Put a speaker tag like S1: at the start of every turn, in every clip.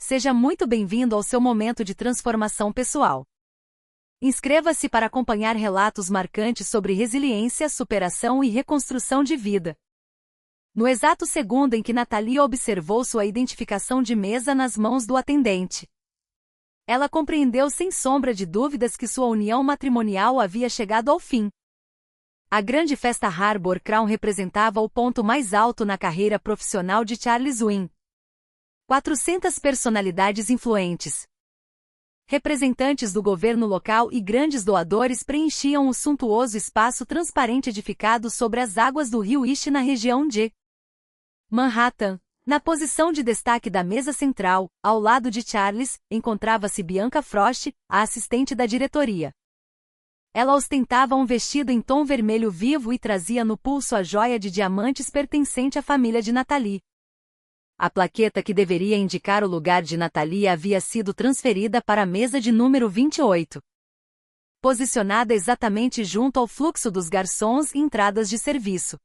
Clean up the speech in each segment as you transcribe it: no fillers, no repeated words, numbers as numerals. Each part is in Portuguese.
S1: Seja muito bem-vindo ao seu momento de transformação pessoal. Inscreva-se para acompanhar relatos marcantes sobre resiliência, superação e reconstrução de vida. No exato segundo em que Nathalie observou sua identificação de mesa nas mãos do atendente, ela compreendeu sem sombra de dúvidas que sua união matrimonial havia chegado ao fim. A grande festa Harbor Crown representava o ponto mais alto na carreira profissional de Charles Wynne. 400 personalidades influentes, representantes do governo local e grandes doadores preenchiam o suntuoso espaço transparente edificado sobre as águas do rio East na região de Manhattan. Na posição de destaque da mesa central, ao lado de Charles, encontrava-se Bianca Frost, a assistente da diretoria. Ela ostentava um vestido em tom vermelho vivo e trazia no pulso a joia de diamantes pertencente à família de Nathalie. A plaqueta que deveria indicar o lugar de Nathalie havia sido transferida para a mesa de número 28. Posicionada exatamente junto ao fluxo dos garçons e entradas de serviço.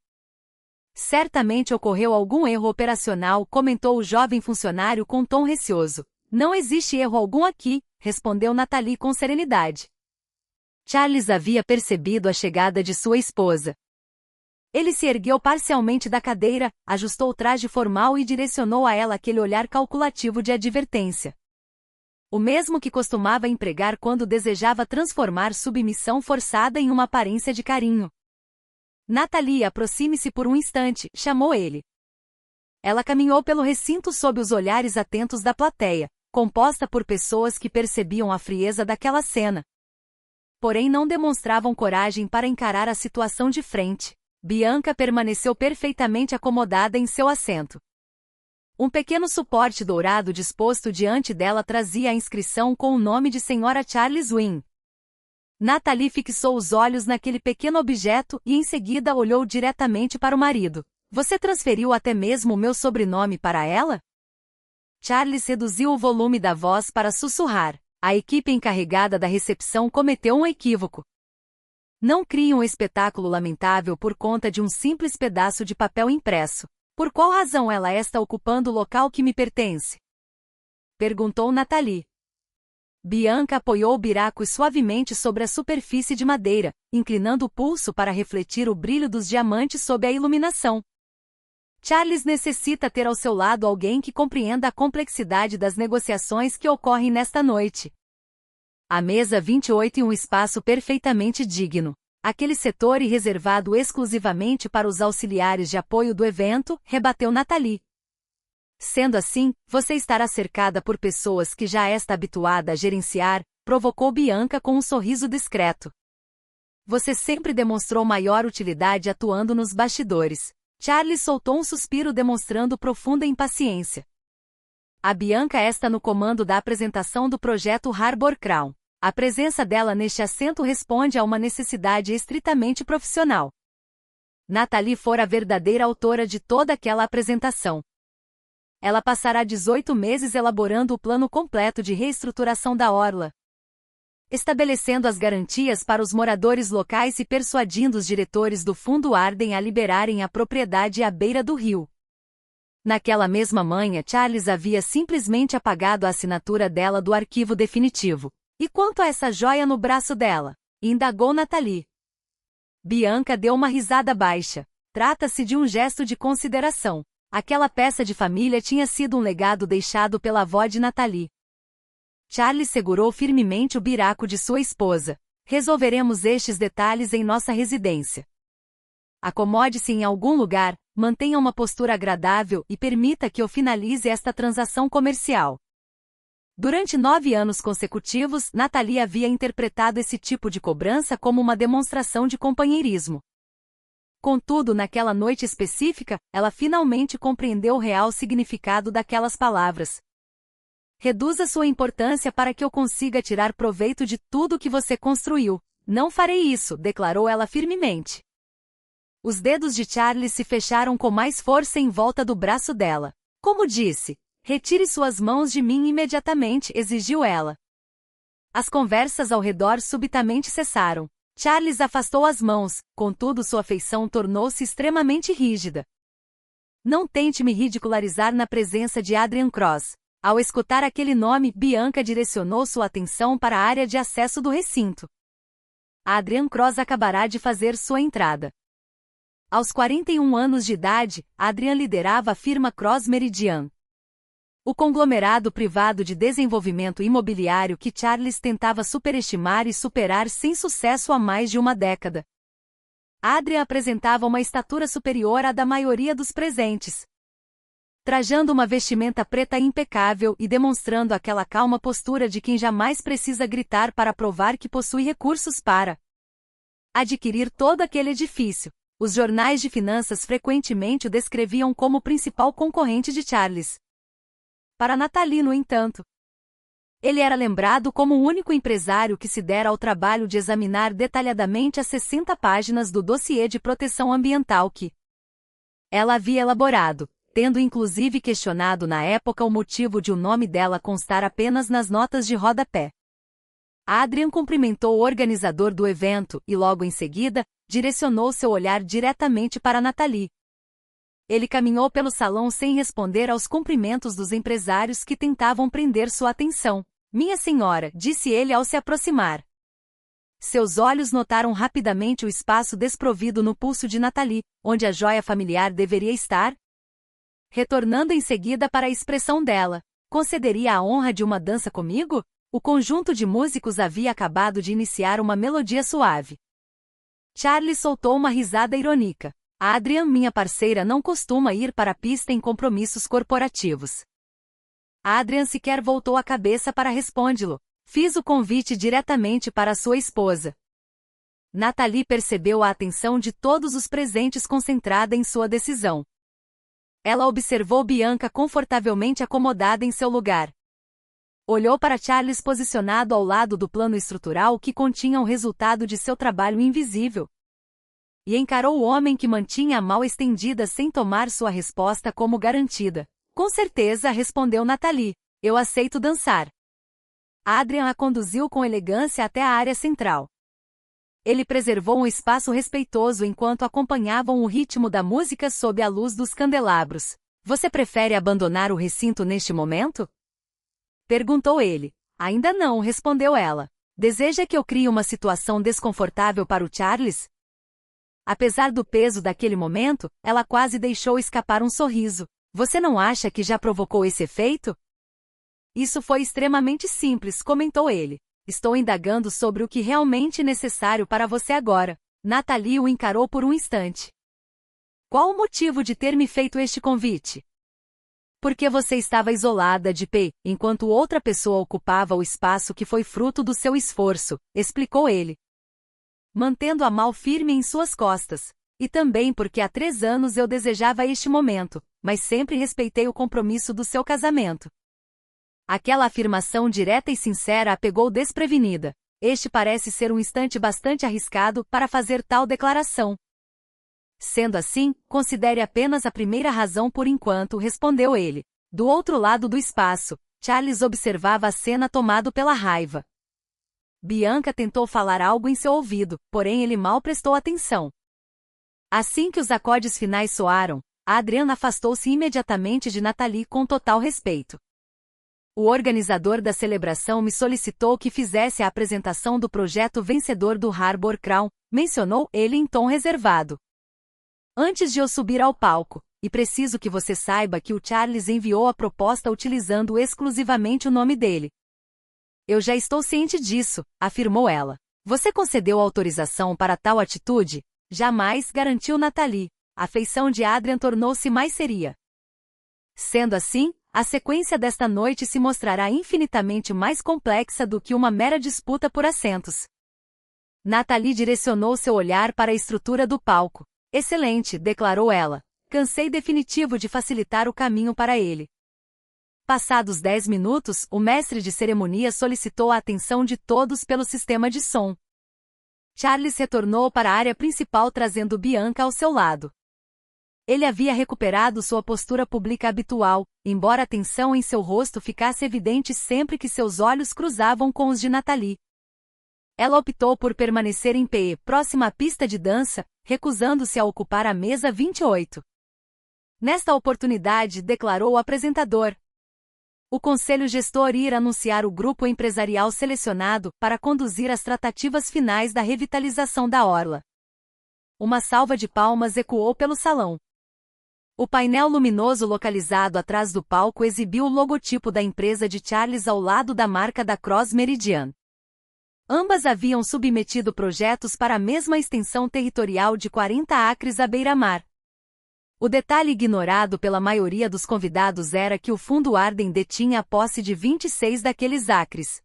S1: Certamente ocorreu algum erro operacional, comentou o jovem funcionário com tom receoso. Não existe erro algum aqui, respondeu Nathalie com serenidade. Charles havia percebido a chegada de sua esposa. Ele se ergueu parcialmente da cadeira, ajustou o traje formal e direcionou a ela aquele olhar calculativo de advertência. O mesmo que costumava empregar quando desejava transformar submissão forçada em uma aparência de carinho. Nathalie, aproxime-se por um instante, chamou ele. Ela caminhou pelo recinto sob os olhares atentos da plateia, composta por pessoas que percebiam a frieza daquela cena. Porém não demonstravam coragem para encarar a situação de frente. Bianca permaneceu perfeitamente acomodada em seu assento. Um pequeno suporte dourado disposto diante dela trazia a inscrição com o nome de Sra. Charles Wynne. Nathalie fixou os olhos naquele pequeno objeto e em seguida olhou diretamente para o marido. Você transferiu até mesmo o meu sobrenome para ela? Charles reduziu o volume da voz para sussurrar. A equipe encarregada da recepção cometeu um equívoco. Não crie um espetáculo lamentável por conta de um simples pedaço de papel impresso. Por qual razão ela está ocupando o local que me pertence? Perguntou Nathalie. Bianca apoiou o biraco suavemente sobre a superfície de madeira, inclinando o pulso para refletir o brilho dos diamantes sob a iluminação. Charles necessita ter ao seu lado alguém que compreenda a complexidade das negociações que ocorrem nesta noite. A mesa 28 e um espaço perfeitamente digno. Aquele setor reservado exclusivamente para os auxiliares de apoio do evento, rebateu Nathalie. Sendo assim, você estará cercada por pessoas que já está habituada a gerenciar, provocou Bianca com um sorriso discreto. Você sempre demonstrou maior utilidade atuando nos bastidores. Charles soltou um suspiro demonstrando profunda impaciência. A Bianca está no comando da apresentação do projeto Harbor Crown. A presença dela neste assento responde a uma necessidade estritamente profissional. Nathalie fora a verdadeira autora de toda aquela apresentação. Ela passará 18 meses elaborando o plano completo de reestruturação da orla, estabelecendo as garantias para os moradores locais e persuadindo os diretores do Fundo Arden a liberarem a propriedade à beira do rio. Naquela mesma manhã, Charles havia simplesmente apagado a assinatura dela do arquivo definitivo. E quanto a essa joia no braço dela? Indagou Nathalie. Bianca deu uma risada baixa. Trata-se de um gesto de consideração. Aquela peça de família tinha sido um legado deixado pela avó de Nathalie. Charles segurou firmemente o biraco de sua esposa. Resolveremos estes detalhes em nossa residência. Acomode-se em algum lugar, mantenha uma postura agradável e permita que eu finalize esta transação comercial. Durante 9 anos consecutivos, Nathalie havia interpretado esse tipo de cobrança como uma demonstração de companheirismo. Contudo, naquela noite específica, ela finalmente compreendeu o real significado daquelas palavras. Reduza sua importância para que eu consiga tirar proveito de tudo que você construiu. Não farei isso, declarou ela firmemente. Os dedos de Charles se fecharam com mais força em volta do braço dela. Como disse, retire suas mãos de mim imediatamente, exigiu ela. As conversas ao redor subitamente cessaram. Charles afastou as mãos, contudo sua feição tornou-se extremamente rígida. Não tente me ridicularizar na presença de Adrian Cross. Ao escutar aquele nome, Bianca direcionou sua atenção para a área de acesso do recinto. Adrian Cross acabará de fazer sua entrada. Aos 41 anos de idade, Adrian liderava a firma Cross Meridian, o conglomerado privado de desenvolvimento imobiliário que Charles tentava superestimar e superar sem sucesso há mais de uma década. Adrian apresentava uma estatura superior à da maioria dos presentes, trajando uma vestimenta preta impecável e demonstrando aquela calma postura de quem jamais precisa gritar para provar que possui recursos para adquirir todo aquele edifício. Os jornais de finanças frequentemente o descreviam como o principal concorrente de Charles. Para Nathalie, no entanto, ele era lembrado como o único empresário que se dera ao trabalho de examinar detalhadamente as 60 páginas do dossiê de proteção ambiental que ela havia elaborado, tendo inclusive questionado na época o motivo de o nome dela constar apenas nas notas de rodapé. Adrian cumprimentou o organizador do evento e logo em seguida, direcionou seu olhar diretamente para Nathalie. Ele caminhou pelo salão sem responder aos cumprimentos dos empresários que tentavam prender sua atenção. "Minha senhora", disse ele ao se aproximar. Seus olhos notaram rapidamente o espaço desprovido no pulso de Nathalie, onde a joia familiar deveria estar. Retornando em seguida para a expressão dela, "Concederia a honra de uma dança comigo?" O conjunto de músicos havia acabado de iniciar uma melodia suave. Charles soltou uma risada irônica. "Adrian, minha parceira, não costuma ir para a pista em compromissos corporativos." Adrian sequer voltou a cabeça para respondê-lo. "Fiz o convite diretamente para sua esposa." Nathalie percebeu a atenção de todos os presentes concentrada em sua decisão. Ela observou Bianca confortavelmente acomodada em seu lugar. Olhou para Charles posicionado ao lado do plano estrutural que continha o resultado de seu trabalho invisível. E encarou o homem que mantinha a mão estendida sem tomar sua resposta como garantida. "Com certeza", respondeu Nathalie. "Eu aceito dançar." Adrian a conduziu com elegância até a área central. Ele preservou um espaço respeitoso enquanto acompanhavam o ritmo da música sob a luz dos candelabros. "Você prefere abandonar o recinto neste momento?" perguntou ele. "Ainda não", respondeu ela. "Deseja que eu crie uma situação desconfortável para o Charles?" Apesar do peso daquele momento, ela quase deixou escapar um sorriso. "Você não acha que já provocou esse efeito?" "Isso foi extremamente simples", comentou ele. "Estou indagando sobre o que realmente é necessário para você agora." Nathalie o encarou por um instante. "Qual o motivo de ter me feito este convite?" "Porque você estava isolada de pé, enquanto outra pessoa ocupava o espaço que foi fruto do seu esforço", explicou ele, mantendo a mão firme em suas costas. "E também porque há 3 anos eu desejava este momento, mas sempre respeitei o compromisso do seu casamento." Aquela afirmação direta e sincera a pegou desprevenida. Este parece ser um instante bastante arriscado para fazer tal declaração. "Sendo assim, considere apenas a primeira razão por enquanto", respondeu ele. Do outro lado do espaço, Charles observava a cena tomado pela raiva. Bianca tentou falar algo em seu ouvido, porém ele mal prestou atenção. Assim que os acordes finais soaram, Adrian afastou-se imediatamente de Nathalie com total respeito. "O organizador da celebração me solicitou que fizesse a apresentação do projeto vencedor do Harbour Crown", mencionou ele em tom reservado. "Antes de eu subir ao palco, e preciso que você saiba que o Charles enviou a proposta utilizando exclusivamente o nome dele." "Eu já estou ciente disso", afirmou ela. "Você concedeu autorização para tal atitude?" "Jamais", garantiu Nathalie. A feição de Adrian tornou-se mais seria. "Sendo assim, a sequência desta noite se mostrará infinitamente mais complexa do que uma mera disputa por assentos." Nathalie direcionou seu olhar para a estrutura do palco. "Excelente", declarou ela. "Cansei definitivo de facilitar o caminho para ele." Passados 10 minutos, o mestre de cerimônia solicitou a atenção de todos pelo sistema de som. Charles retornou para a área principal trazendo Bianca ao seu lado. Ele havia recuperado sua postura pública habitual, embora a tensão em seu rosto ficasse evidente sempre que seus olhos cruzavam com os de Nathalie. Ela optou por permanecer em pé, próxima à pista de dança, recusando-se a ocupar a mesa 28. Nesta oportunidade, declarou o apresentador: O conselho gestor ir anunciar o grupo empresarial selecionado para conduzir as tratativas finais da revitalização da orla. Uma salva de palmas ecoou pelo salão. O painel luminoso localizado atrás do palco exibiu o logotipo da empresa de Charles ao lado da marca da Cross Meridian. Ambas haviam submetido projetos para a mesma extensão territorial de 40 acres à beira-mar. O detalhe ignorado pela maioria dos convidados era que o Fundo Arden detinha a posse de 26 daqueles acres.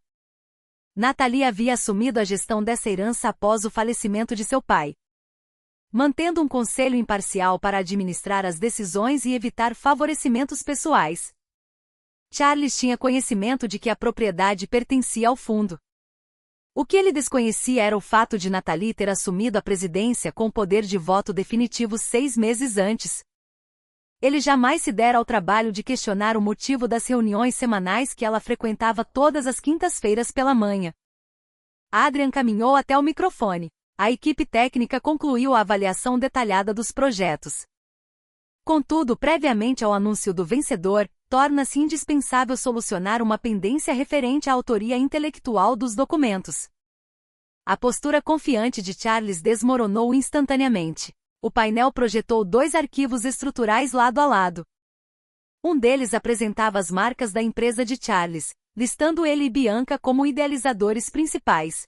S1: Nathalie havia assumido a gestão dessa herança após o falecimento de seu pai, mantendo um conselho imparcial para administrar as decisões e evitar favorecimentos pessoais. Charles tinha conhecimento de que a propriedade pertencia ao fundo. O que ele desconhecia era o fato de Nathalie ter assumido a presidência com poder de voto definitivo 6 meses antes. Ele jamais se dera ao trabalho de questionar o motivo das reuniões semanais que ela frequentava todas as quintas-feiras pela manhã. Adrian caminhou até o microfone. A equipe técnica concluiu a avaliação detalhada dos projetos. Contudo, previamente ao anúncio do vencedor, torna-se indispensável solucionar uma pendência referente à autoria intelectual dos documentos. A postura confiante de Charles desmoronou instantaneamente. O painel projetou 2 arquivos estruturais lado a lado. Um deles apresentava as marcas da empresa de Charles, listando ele e Bianca como idealizadores principais.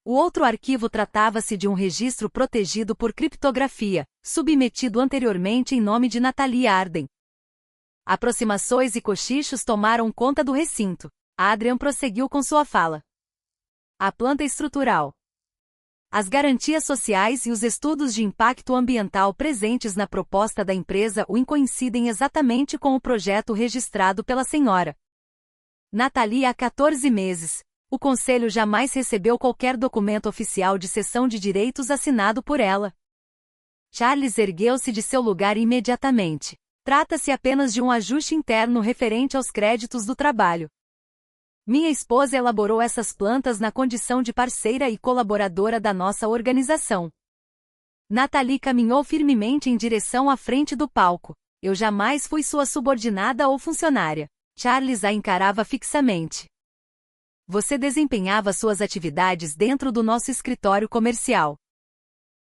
S1: O outro arquivo tratava-se de um registro protegido por criptografia, submetido anteriormente em nome de Nathalie Arden. Aproximações e cochichos tomaram conta do recinto. Adrian prosseguiu com sua fala. A planta estrutural, as garantias sociais e os estudos de impacto ambiental presentes na proposta da empresa coincidem exatamente com o projeto registrado pela senhora Nathalie há 14 meses. O conselho jamais recebeu qualquer documento oficial de cessão de direitos assinado por ela. Charles ergueu-se de seu lugar imediatamente. Trata-se apenas de um ajuste interno referente aos créditos do trabalho. Minha esposa elaborou essas plantas na condição de parceira e colaboradora da nossa organização. Nathalie caminhou firmemente em direção à frente do palco. Eu jamais fui sua subordinada ou funcionária. Charles a encarava fixamente. Você desempenhava suas atividades dentro do nosso escritório comercial.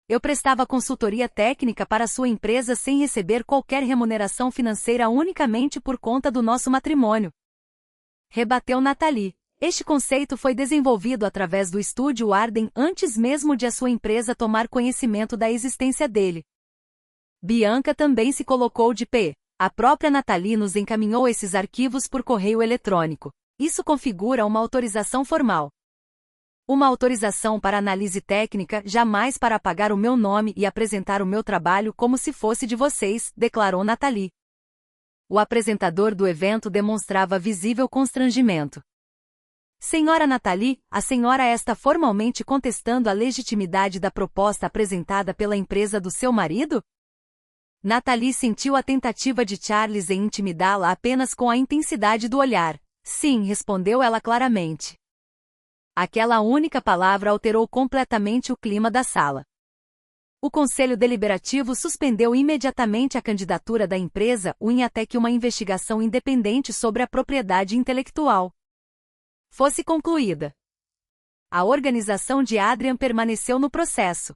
S1: Eu prestava consultoria técnica para sua empresa sem receber qualquer remuneração financeira unicamente por conta do nosso matrimônio. Rebateu Nathalie. Este conceito foi desenvolvido através do estúdio Arden antes mesmo de a sua empresa tomar conhecimento da existência dele. Bianca também se colocou de pé. A própria Nathalie nos encaminhou esses arquivos por correio eletrônico. Isso configura uma autorização formal. Uma autorização para análise técnica, jamais para apagar o meu nome e apresentar o meu trabalho como se fosse de vocês, declarou Nathalie. O apresentador do evento demonstrava visível constrangimento. Senhora Nathalie, a senhora está formalmente contestando a legitimidade da proposta apresentada pela empresa do seu marido? Nathalie sentiu a tentativa de Charles em intimidá-la apenas com a intensidade do olhar. Sim, respondeu ela claramente. Aquela única palavra alterou completamente o clima da sala. O Conselho Deliberativo suspendeu imediatamente a candidatura da empresa até que uma investigação independente sobre a propriedade intelectual fosse concluída. A organização de Adrian permaneceu no processo.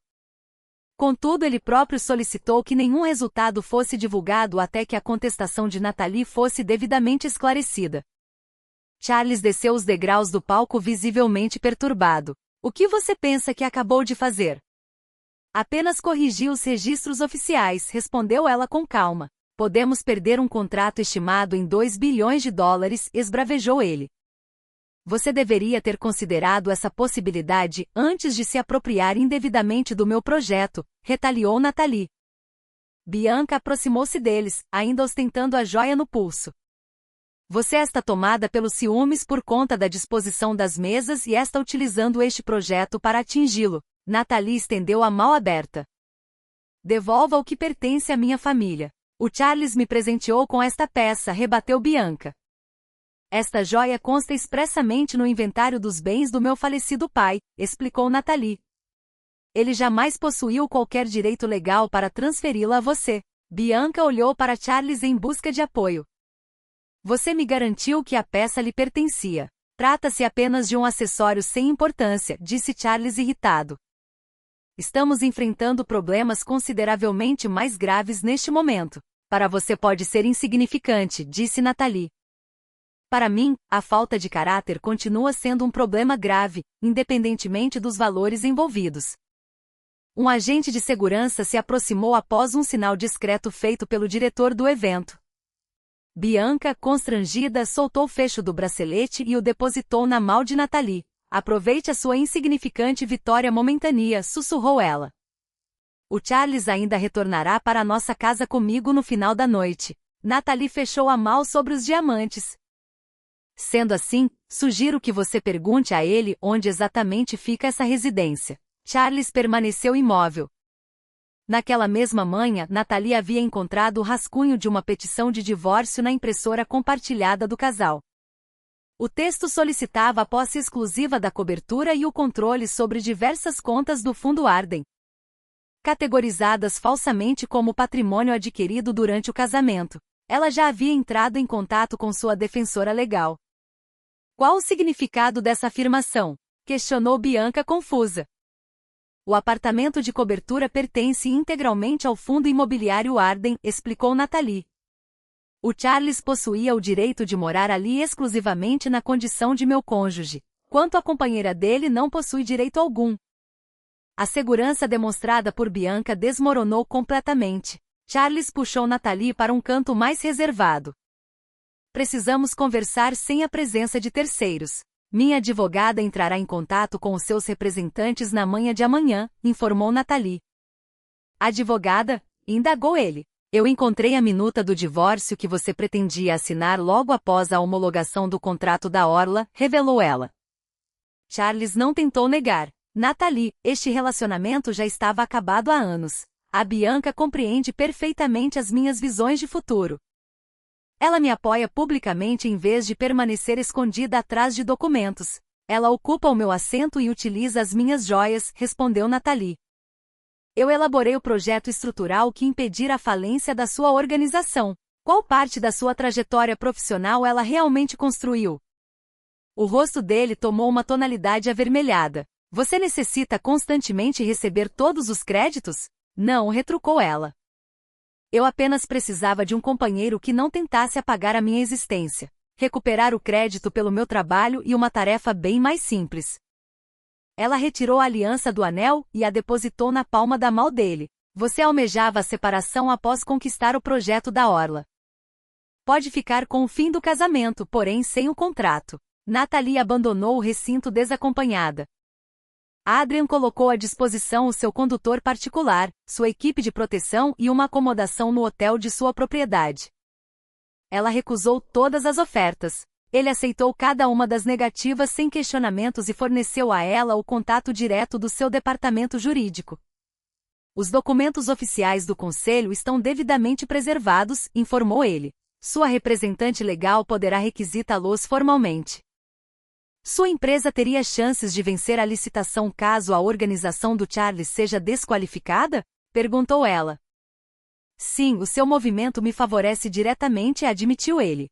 S1: Contudo, ele próprio solicitou que nenhum resultado fosse divulgado até que a contestação de Nathalie fosse devidamente esclarecida. Charles desceu os degraus do palco visivelmente perturbado. O que você pensa que acabou de fazer? Apenas corrigi os registros oficiais, respondeu ela com calma. Podemos perder um contrato estimado em 2 bilhões de dólares, esbravejou ele. Você deveria ter considerado essa possibilidade antes de se apropriar indevidamente do meu projeto, retaliou Nathalie. Bianca aproximou-se deles, ainda ostentando a joia no pulso. Você está tomada pelos ciúmes por conta da disposição das mesas e está utilizando este projeto para atingi-lo. Nathalie estendeu a mão aberta. Devolva o que pertence à minha família. O Charles me presenteou com esta peça, rebateu Bianca. Esta joia consta expressamente no inventário dos bens do meu falecido pai, explicou Nathalie. Ele jamais possuiu qualquer direito legal para transferi-la a você. Bianca olhou para Charles em busca de apoio. Você me garantiu que a peça lhe pertencia. Trata-se apenas de um acessório sem importância, disse Charles irritado. Estamos enfrentando problemas consideravelmente mais graves neste momento. Para você pode ser insignificante, disse Natalie. Para mim, a falta de caráter continua sendo um problema grave, independentemente dos valores envolvidos. Um agente de segurança se aproximou após um sinal discreto feito pelo diretor do evento. Bianca, constrangida, soltou o fecho do bracelete e o depositou na mão de Natalie. Aproveite a sua insignificante vitória momentânea, sussurrou ela. O Charles ainda retornará para a nossa casa comigo no final da noite. Natalie fechou a mão sobre os diamantes. Sendo assim, sugiro que você pergunte a ele onde exatamente fica essa residência. Charles permaneceu imóvel. Naquela mesma manhã, Natalie havia encontrado o rascunho de uma petição de divórcio na impressora compartilhada do casal. O texto solicitava a posse exclusiva da cobertura e o controle sobre diversas contas do fundo Arden, categorizadas falsamente como patrimônio adquirido durante o casamento. Ela já havia entrado em contato com sua defensora legal. Qual o significado dessa afirmação? Questionou Bianca confusa. O apartamento de cobertura pertence integralmente ao fundo imobiliário Arden, explicou Natalie. O Charles possuía o direito de morar ali exclusivamente na condição de meu cônjuge. Quanto à companheira dele, não possui direito algum. A segurança demonstrada por Bianca desmoronou completamente. Charles puxou Natalie para um canto mais reservado. Precisamos conversar sem a presença de terceiros. Minha advogada entrará em contato com os seus representantes na manhã de amanhã, informou Natalie. Advogada? Indagou ele. Eu encontrei a minuta do divórcio que você pretendia assinar logo após a homologação do contrato da Orla, revelou ela. Charles não tentou negar. Natalie, este relacionamento já estava acabado há anos. A Bianca compreende perfeitamente as minhas visões de futuro. Ela me apoia publicamente em vez de permanecer escondida atrás de documentos. Ela ocupa o meu assento e utiliza as minhas joias, respondeu Natalie. Eu elaborei o projeto estrutural que impedirá a falência da sua organização. Qual parte da sua trajetória profissional ela realmente construiu? O rosto dele tomou uma tonalidade avermelhada. Você necessita constantemente receber todos os créditos? Não, retrucou ela. Eu apenas precisava de um companheiro que não tentasse apagar a minha existência. Recuperar o crédito pelo meu trabalho e uma tarefa bem mais simples. Ela retirou a aliança do anel e a depositou na palma da mão dele. Você almejava a separação após conquistar o projeto da Orla. Pode ficar com o fim do casamento, porém sem o contrato. Natalie abandonou o recinto desacompanhada. Adrian colocou à disposição o seu condutor particular, sua equipe de proteção e uma acomodação no hotel de sua propriedade. Ela recusou todas as ofertas. Ele aceitou cada uma das negativas sem questionamentos e forneceu a ela o contato direto do seu departamento jurídico. Os documentos oficiais do conselho estão devidamente preservados, informou ele. Sua representante legal poderá requisitá-los formalmente. Sua empresa teria chances de vencer a licitação caso a organização do Charles seja desqualificada? Perguntou ela. Sim, o seu movimento me favorece diretamente, admitiu ele.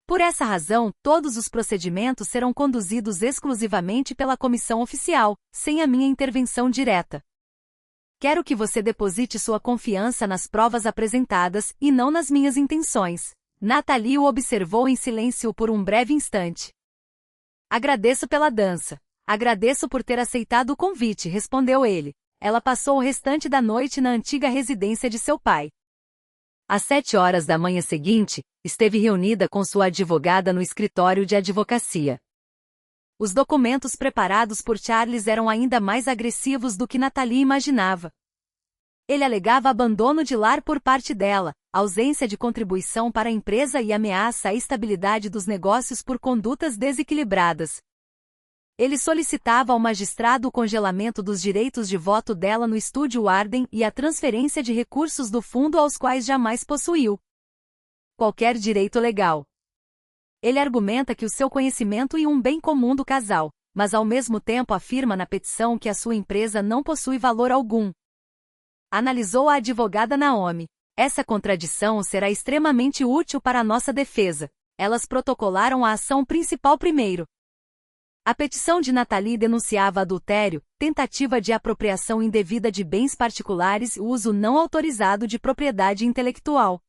S1: Por essa razão, todos os procedimentos serão conduzidos exclusivamente pela comissão oficial, sem a minha intervenção direta. Quero que você deposite sua confiança nas provas apresentadas e não nas minhas intenções. Natalie o observou em silêncio por um breve instante. Agradeço pela dança. Agradeço por ter aceitado o convite, respondeu ele. Ela passou o restante da noite na antiga residência de seu pai. Às 7 horas da manhã seguinte, esteve reunida com sua advogada no escritório de advocacia. Os documentos preparados por Charles eram ainda mais agressivos do que Natalie imaginava. Ele alegava abandono de lar por parte dela, ausência de contribuição para a empresa e ameaça à estabilidade dos negócios por condutas desequilibradas. Ele solicitava ao magistrado o congelamento dos direitos de voto dela no estúdio Arden e a transferência de recursos do fundo aos quais jamais possuiu qualquer direito legal. Ele argumenta que o seu conhecimento e um bem comum do casal, mas ao mesmo tempo afirma na petição que a sua empresa não possui valor algum. Analisou a advogada Naomi. Essa contradição será extremamente útil para a nossa defesa. Elas protocolaram a ação principal primeiro. A petição de Nathalie denunciava adultério, tentativa de apropriação indevida de bens particulares e uso não autorizado de propriedade intelectual.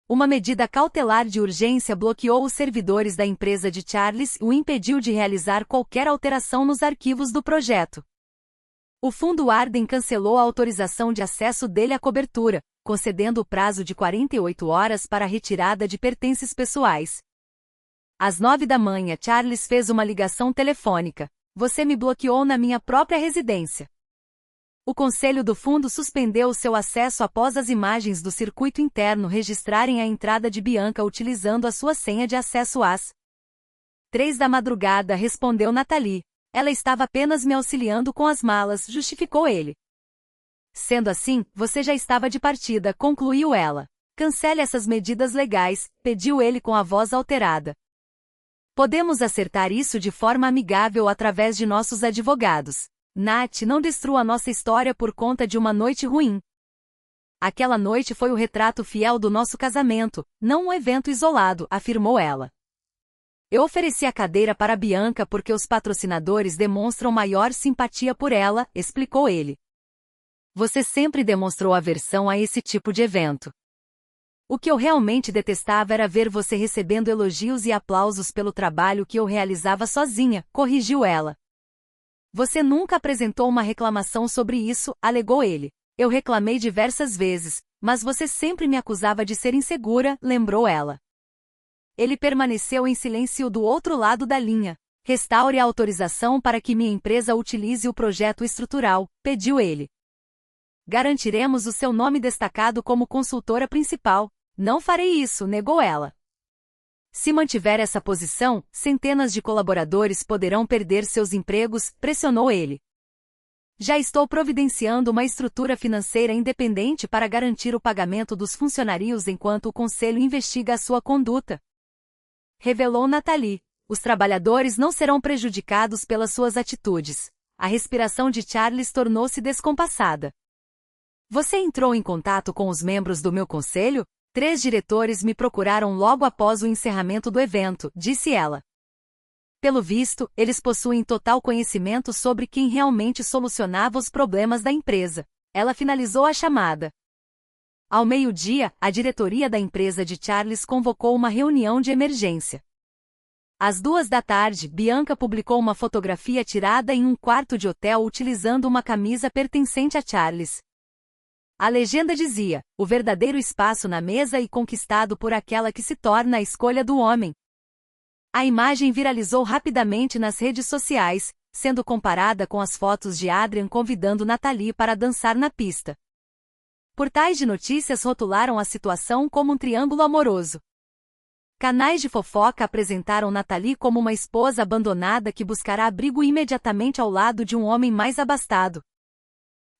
S1: Uma medida cautelar de urgência bloqueou os servidores da empresa de Charles e o impediu de realizar qualquer alteração nos arquivos do projeto. O Fundo Arden cancelou a autorização de acesso dele à cobertura, concedendo o prazo de 48 horas para a retirada de pertences pessoais. Às 9 da manhã, Charles fez uma ligação telefônica. Você me bloqueou na minha própria residência. O conselho do fundo suspendeu seu acesso após as imagens do circuito interno registrarem a entrada de Bianca utilizando a sua senha de acesso às 3 da madrugada, respondeu Nathalie. Ela estava apenas me auxiliando com as malas, justificou ele. Sendo assim, você já estava de partida, concluiu ela. Cancele essas medidas legais, pediu ele com a voz alterada. Podemos acertar isso de forma amigável através de nossos advogados. Nat, não destrua nossa história por conta de uma noite ruim. Aquela noite foi o retrato fiel do nosso casamento, não um evento isolado, afirmou ela. Eu ofereci a cadeira para Bianca porque os patrocinadores demonstram maior simpatia por ela, explicou ele. Você sempre demonstrou aversão a esse tipo de evento. O que eu realmente detestava era ver você recebendo elogios e aplausos pelo trabalho que eu realizava sozinha, corrigiu ela. Você nunca apresentou uma reclamação sobre isso, alegou ele. Eu reclamei diversas vezes, mas você sempre me acusava de ser insegura, lembrou ela. Ele permaneceu em silêncio do outro lado da linha. Restaure a autorização para que minha empresa utilize o projeto estrutural, pediu ele. Garantiremos o seu nome destacado como consultora principal. Não farei isso, negou ela. Se mantiver essa posição, centenas de colaboradores poderão perder seus empregos, pressionou ele. Já estou providenciando uma estrutura financeira independente para garantir o pagamento dos funcionários enquanto o conselho investiga a sua conduta. Revelou Nathalie. Os trabalhadores não serão prejudicados pelas suas atitudes. A respiração de Charles tornou-se descompassada. Você entrou em contato com os membros do meu conselho? 3 diretores me procuraram logo após o encerramento do evento, disse ela. Pelo visto, eles possuem total conhecimento sobre quem realmente solucionava os problemas da empresa. Ela finalizou a chamada. Ao meio-dia, a diretoria da empresa de Charles convocou uma reunião de emergência. Às 2 da tarde, Bianca publicou uma fotografia tirada em um quarto de hotel utilizando uma camisa pertencente a Charles. A legenda dizia, o verdadeiro espaço na mesa e conquistado por aquela que se torna a escolha do homem. A imagem viralizou rapidamente nas redes sociais, sendo comparada com as fotos de Adrian convidando Nathalie para dançar na pista. Portais de notícias rotularam a situação como um triângulo amoroso. Canais de fofoca apresentaram Nathalie como uma esposa abandonada que buscará abrigo imediatamente ao lado de um homem mais abastado.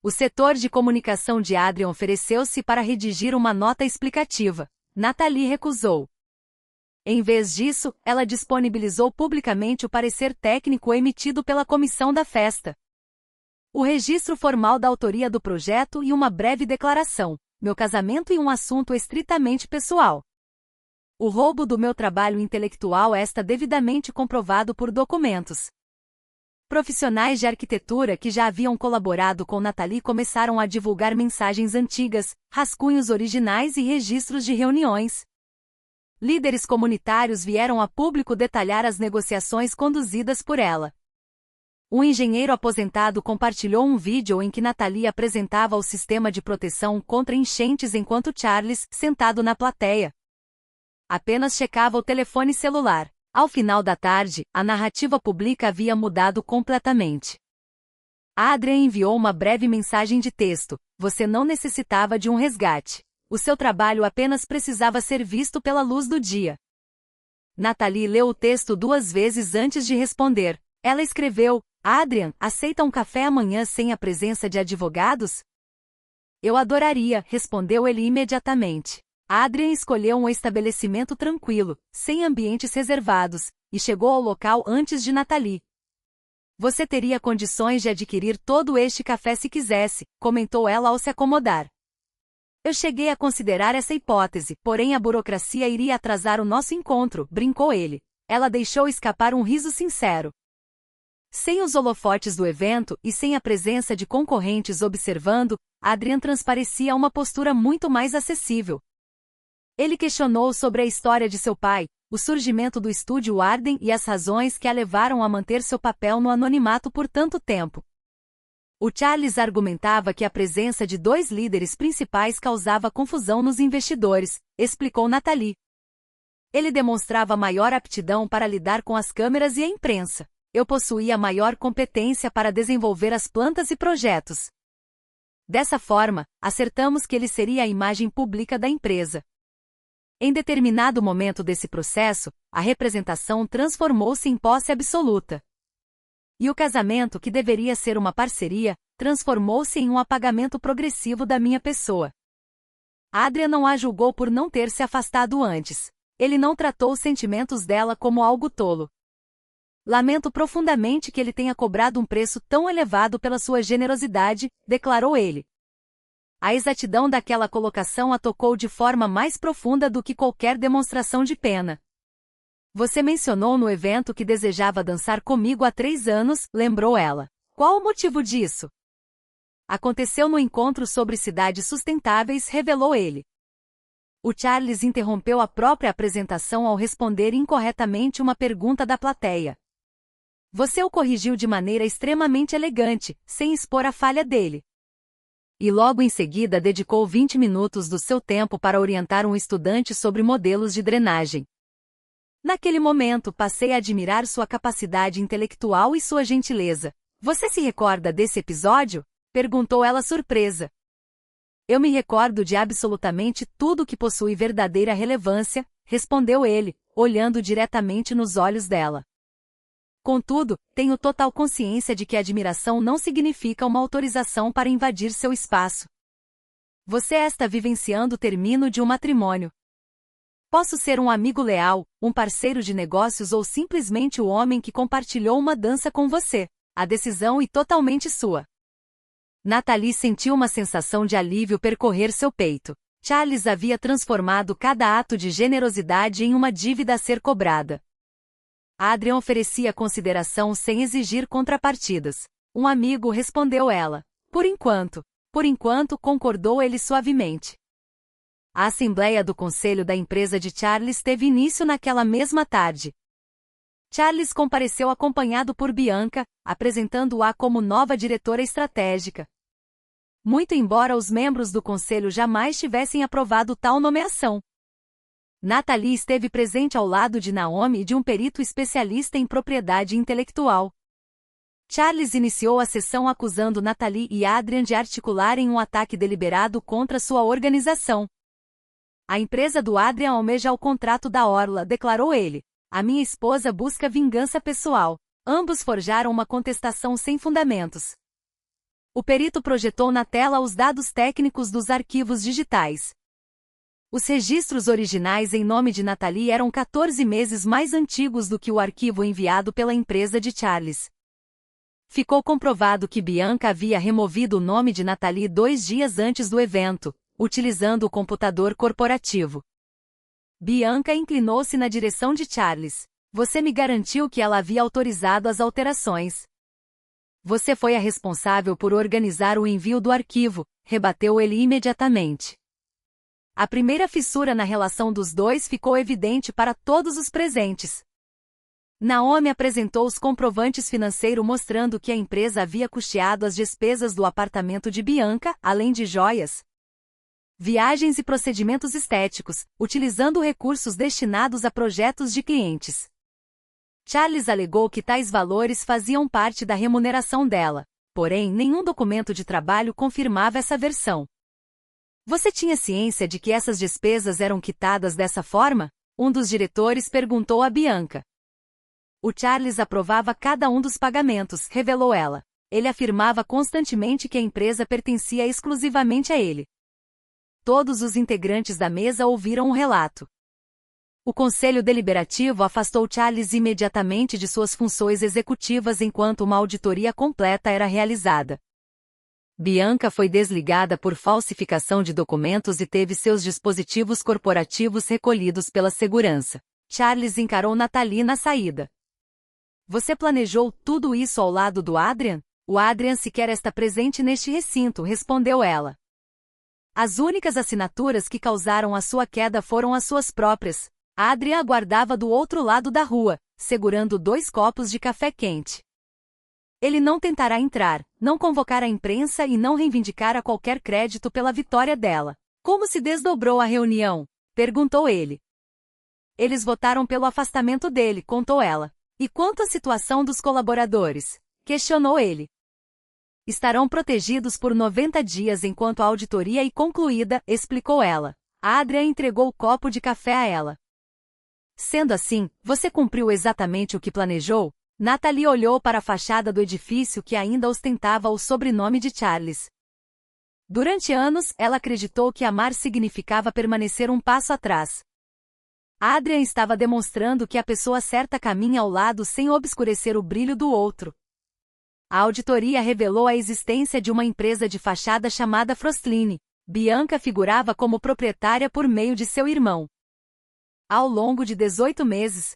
S1: O setor de comunicação de Adrian ofereceu-se para redigir uma nota explicativa. Nathalie recusou. Em vez disso, ela disponibilizou publicamente o parecer técnico emitido pela comissão da festa. O registro formal da autoria do projeto e uma breve declaração. Meu casamento e um assunto estritamente pessoal. O roubo do meu trabalho intelectual está devidamente comprovado por documentos. Profissionais de arquitetura que já haviam colaborado com Nathalie começaram a divulgar mensagens antigas, rascunhos originais e registros de reuniões. Líderes comunitários vieram a público detalhar as negociações conduzidas por ela. Um engenheiro aposentado compartilhou um vídeo em que Nathalie apresentava o sistema de proteção contra enchentes enquanto Charles, sentado na plateia, apenas checava o telefone celular. Ao final da tarde, a narrativa pública havia mudado completamente. Adrian enviou uma breve mensagem de texto. Você não necessitava de um resgate. O seu trabalho apenas precisava ser visto pela luz do dia. Nathalie leu o texto 2 vezes antes de responder. Ela escreveu, Adrian, aceita um café amanhã sem a presença de advogados? Eu adoraria, respondeu ele imediatamente. Adrian escolheu um estabelecimento tranquilo, sem ambientes reservados, e chegou ao local antes de Nathalie. Você teria condições de adquirir todo este café se quisesse, comentou ela ao se acomodar. Eu cheguei a considerar essa hipótese, porém a burocracia iria atrasar o nosso encontro, brincou ele. Ela deixou escapar um riso sincero. Sem os holofotes do evento e sem a presença de concorrentes observando, Adrian transparecia uma postura muito mais acessível. Ele questionou sobre a história de seu pai, o surgimento do estúdio Arden e as razões que a levaram a manter seu papel no anonimato por tanto tempo. O Charles argumentava que a presença de 2 líderes principais causava confusão nos investidores, explicou Nathalie. Ele demonstrava maior aptidão para lidar com as câmeras e a imprensa. Eu possuía maior competência para desenvolver as plantas e projetos. Dessa forma, acertamos que ele seria a imagem pública da empresa. Em determinado momento desse processo, a representação transformou-se em posse absoluta. E o casamento, que deveria ser uma parceria, transformou-se em um apagamento progressivo da minha pessoa. Adrian não a julgou por não ter se afastado antes. Ele não tratou os sentimentos dela como algo tolo. Lamento profundamente que ele tenha cobrado um preço tão elevado pela sua generosidade, declarou ele. A exatidão daquela colocação a tocou de forma mais profunda do que qualquer demonstração de pena. Você mencionou no evento que desejava dançar comigo há 3 anos, lembrou ela. Qual o motivo disso? Aconteceu no encontro sobre cidades sustentáveis, revelou ele. O Charles interrompeu a própria apresentação ao responder incorretamente uma pergunta da plateia. Você o corrigiu de maneira extremamente elegante, sem expor a falha dele. E logo em seguida dedicou 20 minutos do seu tempo para orientar um estudante sobre modelos de drenagem. Naquele momento passei a admirar sua capacidade intelectual e sua gentileza. Você se recorda desse episódio? Perguntou ela surpresa. Eu me recordo de absolutamente tudo que possui verdadeira relevância, respondeu ele, olhando diretamente nos olhos dela. Contudo, tenho total consciência de que admiração não significa uma autorização para invadir seu espaço. Você está vivenciando o término de um matrimônio. Posso ser um amigo leal, um parceiro de negócios ou simplesmente o homem que compartilhou uma dança com você. A decisão é totalmente sua. Nathalie sentiu uma sensação de alívio percorrer seu peito. Charles havia transformado cada ato de generosidade em uma dívida a ser cobrada. Adrian oferecia consideração sem exigir contrapartidas. Um amigo, respondeu ela. Por enquanto, concordou ele suavemente. A assembleia do conselho da empresa de Charles teve início naquela mesma tarde. Charles compareceu acompanhado por Bianca, apresentando-a como nova diretora estratégica. Muito embora os membros do conselho jamais tivessem aprovado tal nomeação. Nathalie esteve presente ao lado de Naomi e de um perito especialista em propriedade intelectual. Charles iniciou a sessão acusando Nathalie e Adrian de articularem um ataque deliberado contra sua organização. A empresa do Adrian almeja o contrato da Orla, declarou ele. A minha esposa busca vingança pessoal. Ambos forjaram uma contestação sem fundamentos. O perito projetou na tela os dados técnicos dos arquivos digitais. Os registros originais em nome de Nathalie eram 14 meses mais antigos do que o arquivo enviado pela empresa de Charles. Ficou comprovado que Bianca havia removido o nome de Nathalie 2 dias antes do evento, utilizando o computador corporativo. Bianca inclinou-se na direção de Charles. Você me garantiu que ela havia autorizado as alterações. Você foi a responsável por organizar o envio do arquivo, rebateu ele imediatamente. A primeira fissura na relação dos dois ficou evidente para todos os presentes. Naomi apresentou os comprovantes financeiros mostrando que a empresa havia custeado as despesas do apartamento de Bianca, além de joias, viagens e procedimentos estéticos, utilizando recursos destinados a projetos de clientes. Charles alegou que tais valores faziam parte da remuneração dela, porém nenhum documento de trabalho confirmava essa versão. Você tinha ciência de que essas despesas eram quitadas dessa forma? Um dos diretores perguntou a Bianca. O Charles aprovava cada um dos pagamentos, revelou ela. Ele afirmava constantemente que a empresa pertencia exclusivamente a ele. Todos os integrantes da mesa ouviram o relato. O Conselho Deliberativo afastou Charles imediatamente de suas funções executivas enquanto uma auditoria completa era realizada. Bianca foi desligada por falsificação de documentos e teve seus dispositivos corporativos recolhidos pela segurança. Charles encarou Natalie na saída. Você planejou tudo isso ao lado do Adrian? O Adrian sequer está presente neste recinto, respondeu ela. As únicas assinaturas que causaram a sua queda foram as suas próprias. Adrian aguardava do outro lado da rua, segurando 2 copos de café quente. Ele não tentará entrar, não convocar a imprensa e não reivindicar a qualquer crédito pela vitória dela. Como se desdobrou a reunião? Perguntou ele. Eles votaram pelo afastamento dele, contou ela. E quanto à situação dos colaboradores? Questionou ele. Estarão protegidos por 90 dias enquanto a auditoria é concluída, explicou ela. Adrian entregou o copo de café a ela. Sendo assim, você cumpriu exatamente o que planejou? Natalie olhou para a fachada do edifício que ainda ostentava o sobrenome de Charles. Durante anos, ela acreditou que amar significava permanecer um passo atrás. Adrian estava demonstrando que a pessoa certa caminha ao lado sem obscurecer o brilho do outro. A auditoria revelou a existência de uma empresa de fachada chamada Frostline. Bianca figurava como proprietária por meio de seu irmão. Ao longo de 18 meses,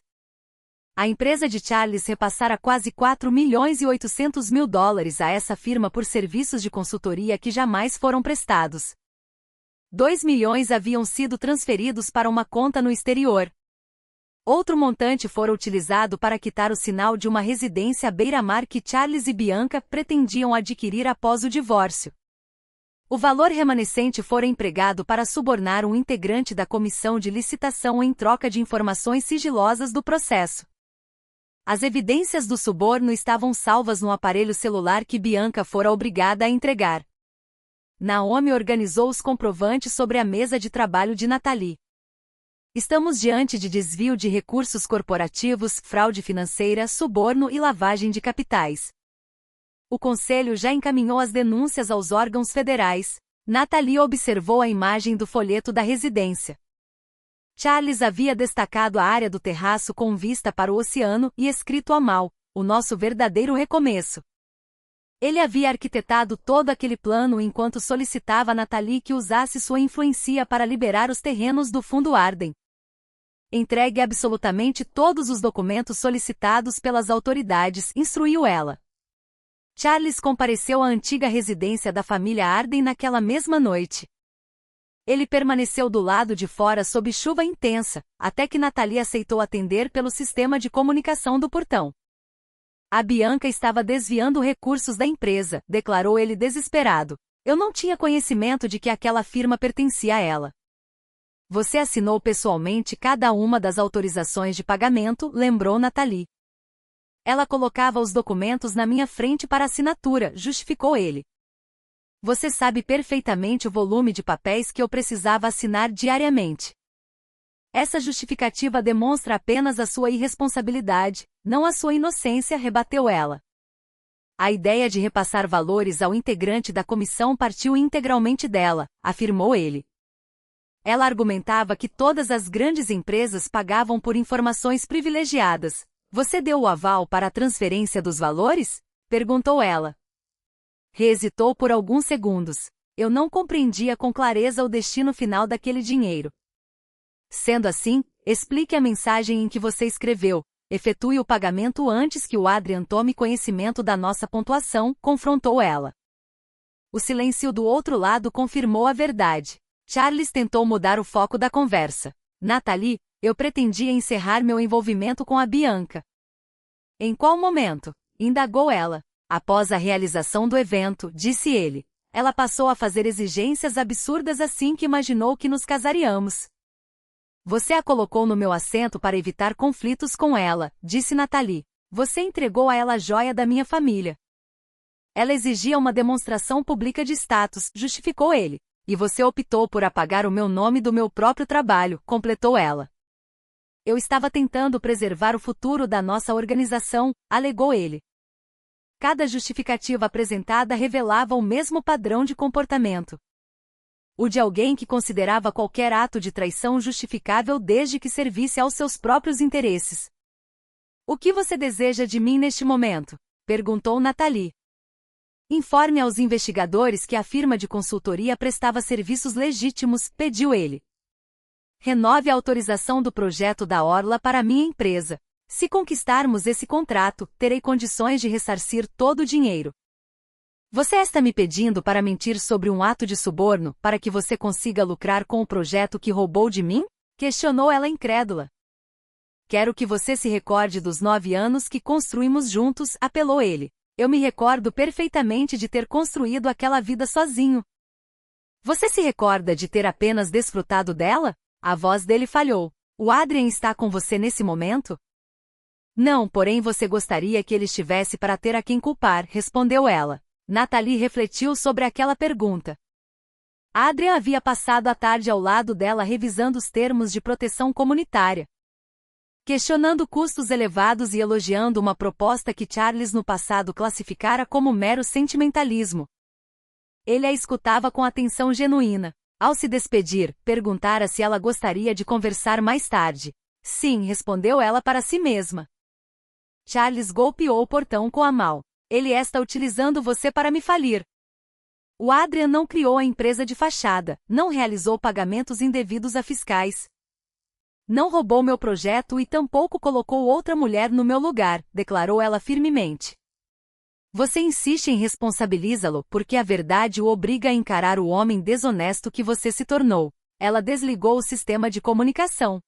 S1: a empresa de Charles repassara quase 4.800.000 dólares a essa firma por serviços de consultoria que jamais foram prestados. 2 milhões haviam sido transferidos para uma conta no exterior. Outro montante fora utilizado para quitar o sinal de uma residência à beira-mar que Charles e Bianca pretendiam adquirir após o divórcio. O valor remanescente fora empregado para subornar um integrante da comissão de licitação em troca de informações sigilosas do processo. As evidências do suborno estavam salvas no aparelho celular que Bianca fora obrigada a entregar. Naomi organizou os comprovantes sobre a mesa de trabalho de Natalie. Estamos diante de desvio de recursos corporativos, fraude financeira, suborno e lavagem de capitais. O Conselho já encaminhou as denúncias aos órgãos federais. Natalie observou a imagem do folheto da residência. Charles havia destacado a área do terraço com vista para o oceano e escrito à mão, o nosso verdadeiro recomeço. Ele havia arquitetado todo aquele plano enquanto solicitava a Natalie que usasse sua influência para liberar os terrenos do Fundo Arden. Entregue absolutamente todos os documentos solicitados pelas autoridades, instruiu ela. Charles compareceu à antiga residência da família Arden naquela mesma noite. Ele permaneceu do lado de fora sob chuva intensa, até que Natalie aceitou atender pelo sistema de comunicação do portão. A Bianca estava desviando recursos da empresa, declarou ele desesperado. Eu não tinha conhecimento de que aquela firma pertencia a ela. Você assinou pessoalmente cada uma das autorizações de pagamento, lembrou Natalie. Ela colocava os documentos na minha frente para assinatura, justificou ele. Você sabe perfeitamente o volume de papéis que eu precisava assinar diariamente. Essa justificativa demonstra apenas a sua irresponsabilidade, não a sua inocência, rebateu ela. A ideia de repassar valores ao integrante da comissão partiu integralmente dela, afirmou ele. Ela argumentava que todas as grandes empresas pagavam por informações privilegiadas. Você deu o aval para a transferência dos valores? Perguntou ela. Hesitou por alguns segundos. Eu não compreendia com clareza o destino final daquele dinheiro. Sendo assim, explique a mensagem em que você escreveu. Efetue o pagamento antes que o Adrian tome conhecimento da nossa pontuação, confrontou ela. O silêncio do outro lado confirmou a verdade. Charles tentou mudar o foco da conversa. Natalie, eu pretendia encerrar meu envolvimento com a Bianca. Em qual momento? Indagou ela. Após a realização do evento, disse ele. Ela passou a fazer exigências absurdas assim que imaginou que nos casaríamos. Você a colocou no meu assento para evitar conflitos com ela, disse Natalie. Você entregou a ela a joia da minha família. Ela exigia uma demonstração pública de status, justificou ele. E você optou por apagar o meu nome do meu próprio trabalho, completou ela. Eu estava tentando preservar o futuro da nossa organização, alegou ele. Cada justificativa apresentada revelava o mesmo padrão de comportamento. O de alguém que considerava qualquer ato de traição justificável desde que servisse aos seus próprios interesses. O que você deseja de mim neste momento? Perguntou Natalie. Informe aos investigadores que a firma de consultoria prestava serviços legítimos, pediu ele. Renove a autorização do projeto da Orla para minha empresa. Se conquistarmos esse contrato, terei condições de ressarcir todo o dinheiro. Você está me pedindo para mentir sobre um ato de suborno, para que você consiga lucrar com o projeto que roubou de mim? Questionou ela incrédula. Quero que você se recorde dos 9 anos que construímos juntos, apelou ele. Eu me recordo perfeitamente de ter construído aquela vida sozinho. Você se recorda de ter apenas desfrutado dela? A voz dele falhou. O Adrian está com você nesse momento? Não, porém você gostaria que ele estivesse para ter a quem culpar, respondeu ela. Nathalie refletiu sobre aquela pergunta. Adrian havia passado a tarde ao lado dela revisando os termos de proteção comunitária, questionando custos elevados e elogiando uma proposta que Charles no passado classificara como mero sentimentalismo. Ele a escutava com atenção genuína. Ao se despedir, perguntara se ela gostaria de conversar mais tarde. Sim, respondeu ela para si mesma. Charles golpeou o portão com a mão. Ele está utilizando você para me falir. O Adrian não criou a empresa de fachada, não realizou pagamentos indevidos a fiscais. Não roubou meu projeto e tampouco colocou outra mulher no meu lugar, declarou ela firmemente. Você insiste em responsabilizá-lo porque a verdade o obriga a encarar o homem desonesto que você se tornou. Ela desligou o sistema de comunicação.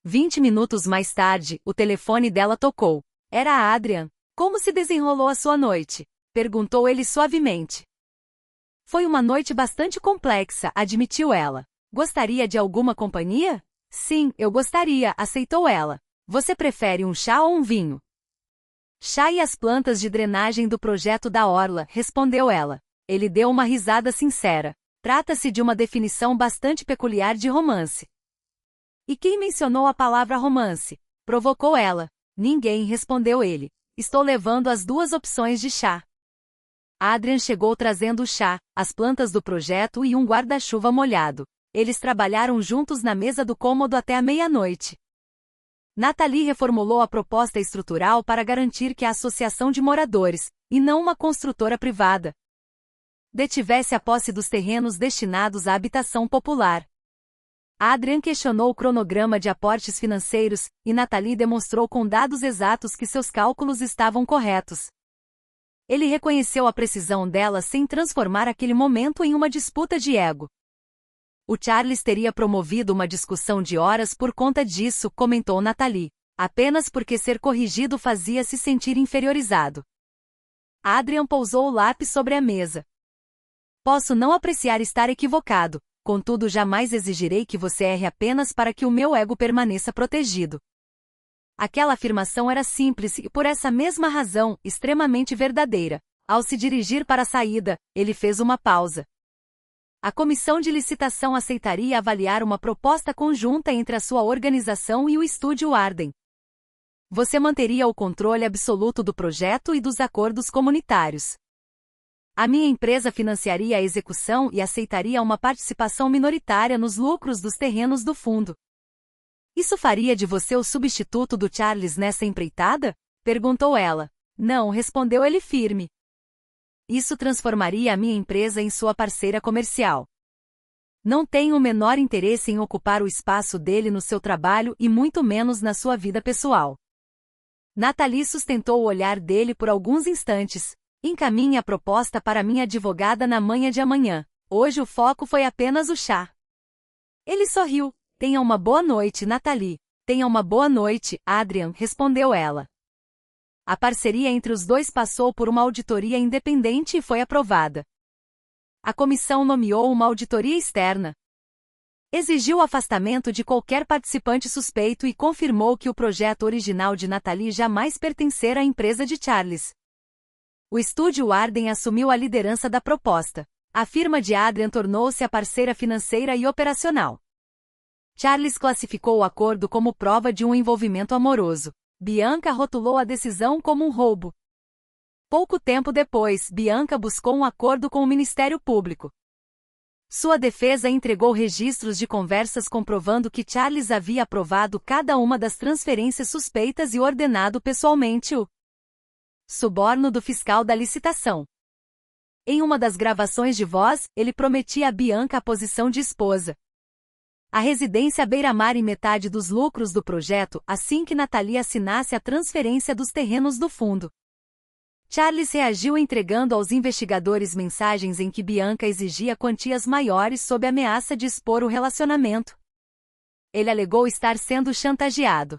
S1: 20 minutos mais tarde, o telefone dela tocou. Era a Adrian. Como se desenrolou a sua noite? Perguntou ele suavemente. Foi uma noite bastante complexa, admitiu ela. Gostaria de alguma companhia? Sim, eu gostaria, aceitou ela. Você prefere um chá ou um vinho? Chá e as plantas de drenagem do projeto da Orla, respondeu ela. Ele deu uma risada sincera. Trata-se de uma definição bastante peculiar de romance. E quem mencionou a palavra romance? Provocou ela. Ninguém, respondeu ele. Estou levando as 2 opções de chá. Adrian chegou trazendo o chá, as plantas do projeto e um guarda-chuva molhado. Eles trabalharam juntos na mesa do cômodo até a meia-noite. Nathalie reformulou a proposta estrutural para garantir que a associação de moradores, e não uma construtora privada, detivesse a posse dos terrenos destinados à habitação popular. Adrian questionou o cronograma de aportes financeiros, e Nathalie demonstrou com dados exatos que seus cálculos estavam corretos. Ele reconheceu a precisão dela sem transformar aquele momento em uma disputa de ego. O Charles teria promovido uma discussão de horas por conta disso, comentou Nathalie, apenas porque ser corrigido fazia se sentir inferiorizado. Adrian pousou o lápis sobre a mesa. Posso não apreciar estar equivocado, contudo jamais exigirei que você erre apenas para que o meu ego permaneça protegido. Aquela afirmação era simples e, por essa mesma razão, extremamente verdadeira. Ao se dirigir para a saída, ele fez uma pausa. A comissão de licitação aceitaria avaliar uma proposta conjunta entre a sua organização e o estúdio Arden. Você manteria o controle absoluto do projeto e dos acordos comunitários. A minha empresa financiaria a execução e aceitaria uma participação minoritária nos lucros dos terrenos do fundo. Isso faria de você o substituto do Charles nessa empreitada? Perguntou ela. Não, respondeu ele firme. Isso transformaria a minha empresa em sua parceira comercial. Não tenho o menor interesse em ocupar o espaço dele no seu trabalho e muito menos na sua vida pessoal. Nathalie sustentou o olhar dele por alguns instantes. Encaminhe a proposta para minha advogada na manhã de amanhã. Hoje o foco foi apenas o chá. Ele sorriu. Tenha uma boa noite, Nathalie. Tenha uma boa noite, Adrian, respondeu ela. A parceria entre os dois passou por uma auditoria independente e foi aprovada. A comissão nomeou uma auditoria externa. Exigiu o afastamento de qualquer participante suspeito e confirmou que o projeto original de Nathalie jamais pertencera à empresa de Charles. O estúdio Arden assumiu a liderança da proposta. A firma de Adrian tornou-se a parceira financeira e operacional. Charles classificou o acordo como prova de um envolvimento amoroso. Bianca rotulou a decisão como um roubo. Pouco tempo depois, Bianca buscou um acordo com o Ministério Público. Sua defesa entregou registros de conversas comprovando que Charles havia aprovado cada uma das transferências suspeitas e ordenado pessoalmente o suborno do fiscal da licitação. Em uma das gravações de voz, ele prometia a Bianca a posição de esposa. A residência à beira-mar e metade dos lucros do projeto assim que Natalie assinasse a transferência dos terrenos do fundo. Charles reagiu entregando aos investigadores mensagens em que Bianca exigia quantias maiores sob ameaça de expor o relacionamento. Ele alegou estar sendo chantageado.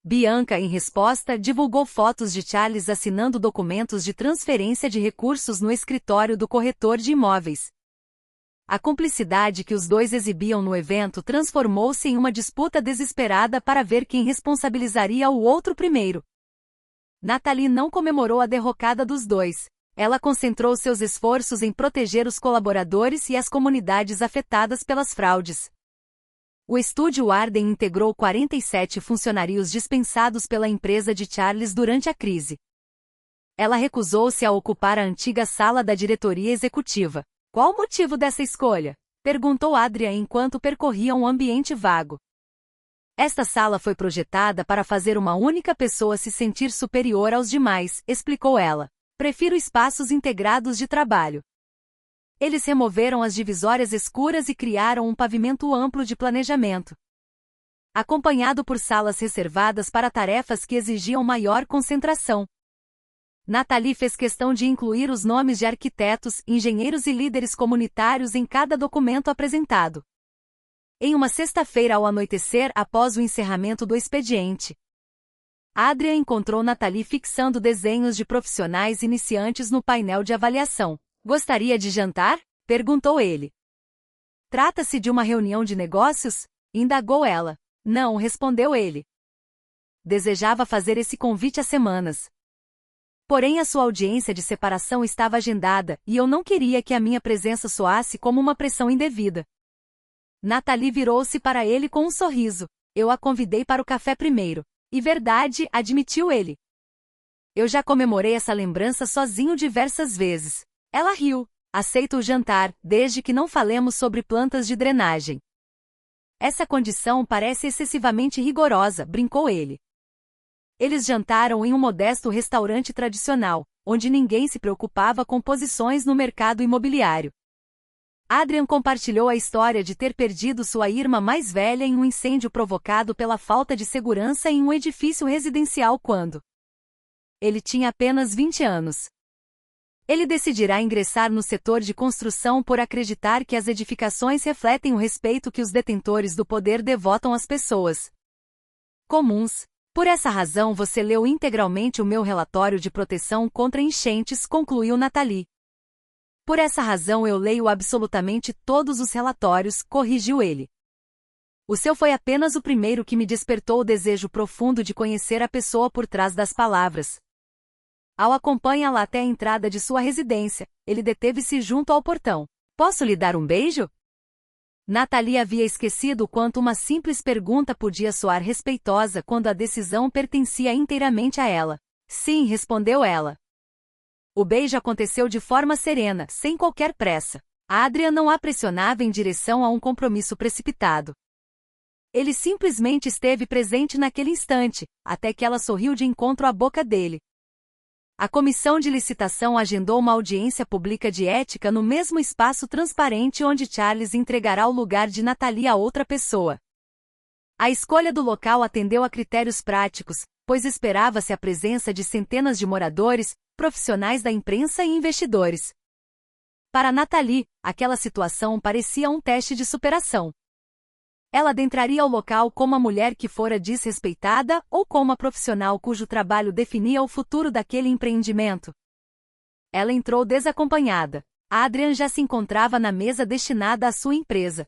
S1: Bianca, em resposta, divulgou fotos de Charles assinando documentos de transferência de recursos no escritório do corretor de imóveis. A cumplicidade que os dois exibiam no evento transformou-se em uma disputa desesperada para ver quem responsabilizaria o outro primeiro. Natalie não comemorou a derrocada dos dois. Ela concentrou seus esforços em proteger os colaboradores e as comunidades afetadas pelas fraudes. O estúdio Arden integrou 47 funcionários dispensados pela empresa de Charles durante a crise. Ela recusou-se a ocupar a antiga sala da diretoria executiva. Qual o motivo dessa escolha? Perguntou Adrian enquanto percorriam um ambiente vago. Esta sala foi projetada para fazer uma única pessoa se sentir superior aos demais, explicou ela. Prefiro espaços integrados de trabalho. Eles removeram as divisórias escuras e criaram um pavimento amplo de planejamento, acompanhado por salas reservadas para tarefas que exigiam maior concentração. Natalie fez questão de incluir os nomes de arquitetos, engenheiros e líderes comunitários em cada documento apresentado. Em uma sexta-feira ao anoitecer, após o encerramento do expediente, Adrian encontrou Natalie fixando desenhos de profissionais iniciantes no painel de avaliação. Gostaria de jantar? Perguntou ele. Trata-se de uma reunião de negócios? Indagou ela. Não, respondeu ele. Desejava fazer esse convite há semanas. Porém a sua audiência de separação estava agendada, e eu não queria que a minha presença soasse como uma pressão indevida. Natalie virou-se para ele com um sorriso. Eu a convidei para o café primeiro. E verdade, admitiu ele. Eu já comemorei essa lembrança sozinho diversas vezes. Ela riu. Aceito o jantar, desde que não falemos sobre plantas de drenagem. Essa condição parece excessivamente rigorosa, brincou ele. Eles jantaram em um modesto restaurante tradicional, onde ninguém se preocupava com posições no mercado imobiliário. Adrian compartilhou a história de ter perdido sua irmã mais velha em um incêndio provocado pela falta de segurança em um edifício residencial quando ele tinha apenas 20 anos. Ele decidirá ingressar no setor de construção por acreditar que as edificações refletem o respeito que os detentores do poder devotam às pessoas comuns. Por essa razão você leu integralmente o meu relatório de proteção contra enchentes, concluiu Natalie. Por essa razão eu leio absolutamente todos os relatórios, corrigiu ele. O seu foi apenas o primeiro que me despertou o desejo profundo de conhecer a pessoa por trás das palavras. Ao acompanhá-la até a entrada de sua residência, ele deteve-se junto ao portão. Posso lhe dar um beijo? Natalie havia esquecido o quanto uma simples pergunta podia soar respeitosa quando a decisão pertencia inteiramente a ela. Sim, respondeu ela. O beijo aconteceu de forma serena, sem qualquer pressa. Adrian não a pressionava em direção a um compromisso precipitado. Ele simplesmente esteve presente naquele instante, até que ela sorriu de encontro à boca dele. A comissão de licitação agendou uma audiência pública de ética no mesmo espaço transparente onde Charles entregará o lugar de Natalie a outra pessoa. A escolha do local atendeu a critérios práticos, pois esperava-se a presença de centenas de moradores, profissionais da imprensa e investidores. Para Natalie, aquela situação parecia um teste de superação. Ela adentraria o local como a mulher que fora desrespeitada ou como a profissional cujo trabalho definia o futuro daquele empreendimento. Ela entrou desacompanhada. Adrian já se encontrava na mesa destinada à sua empresa.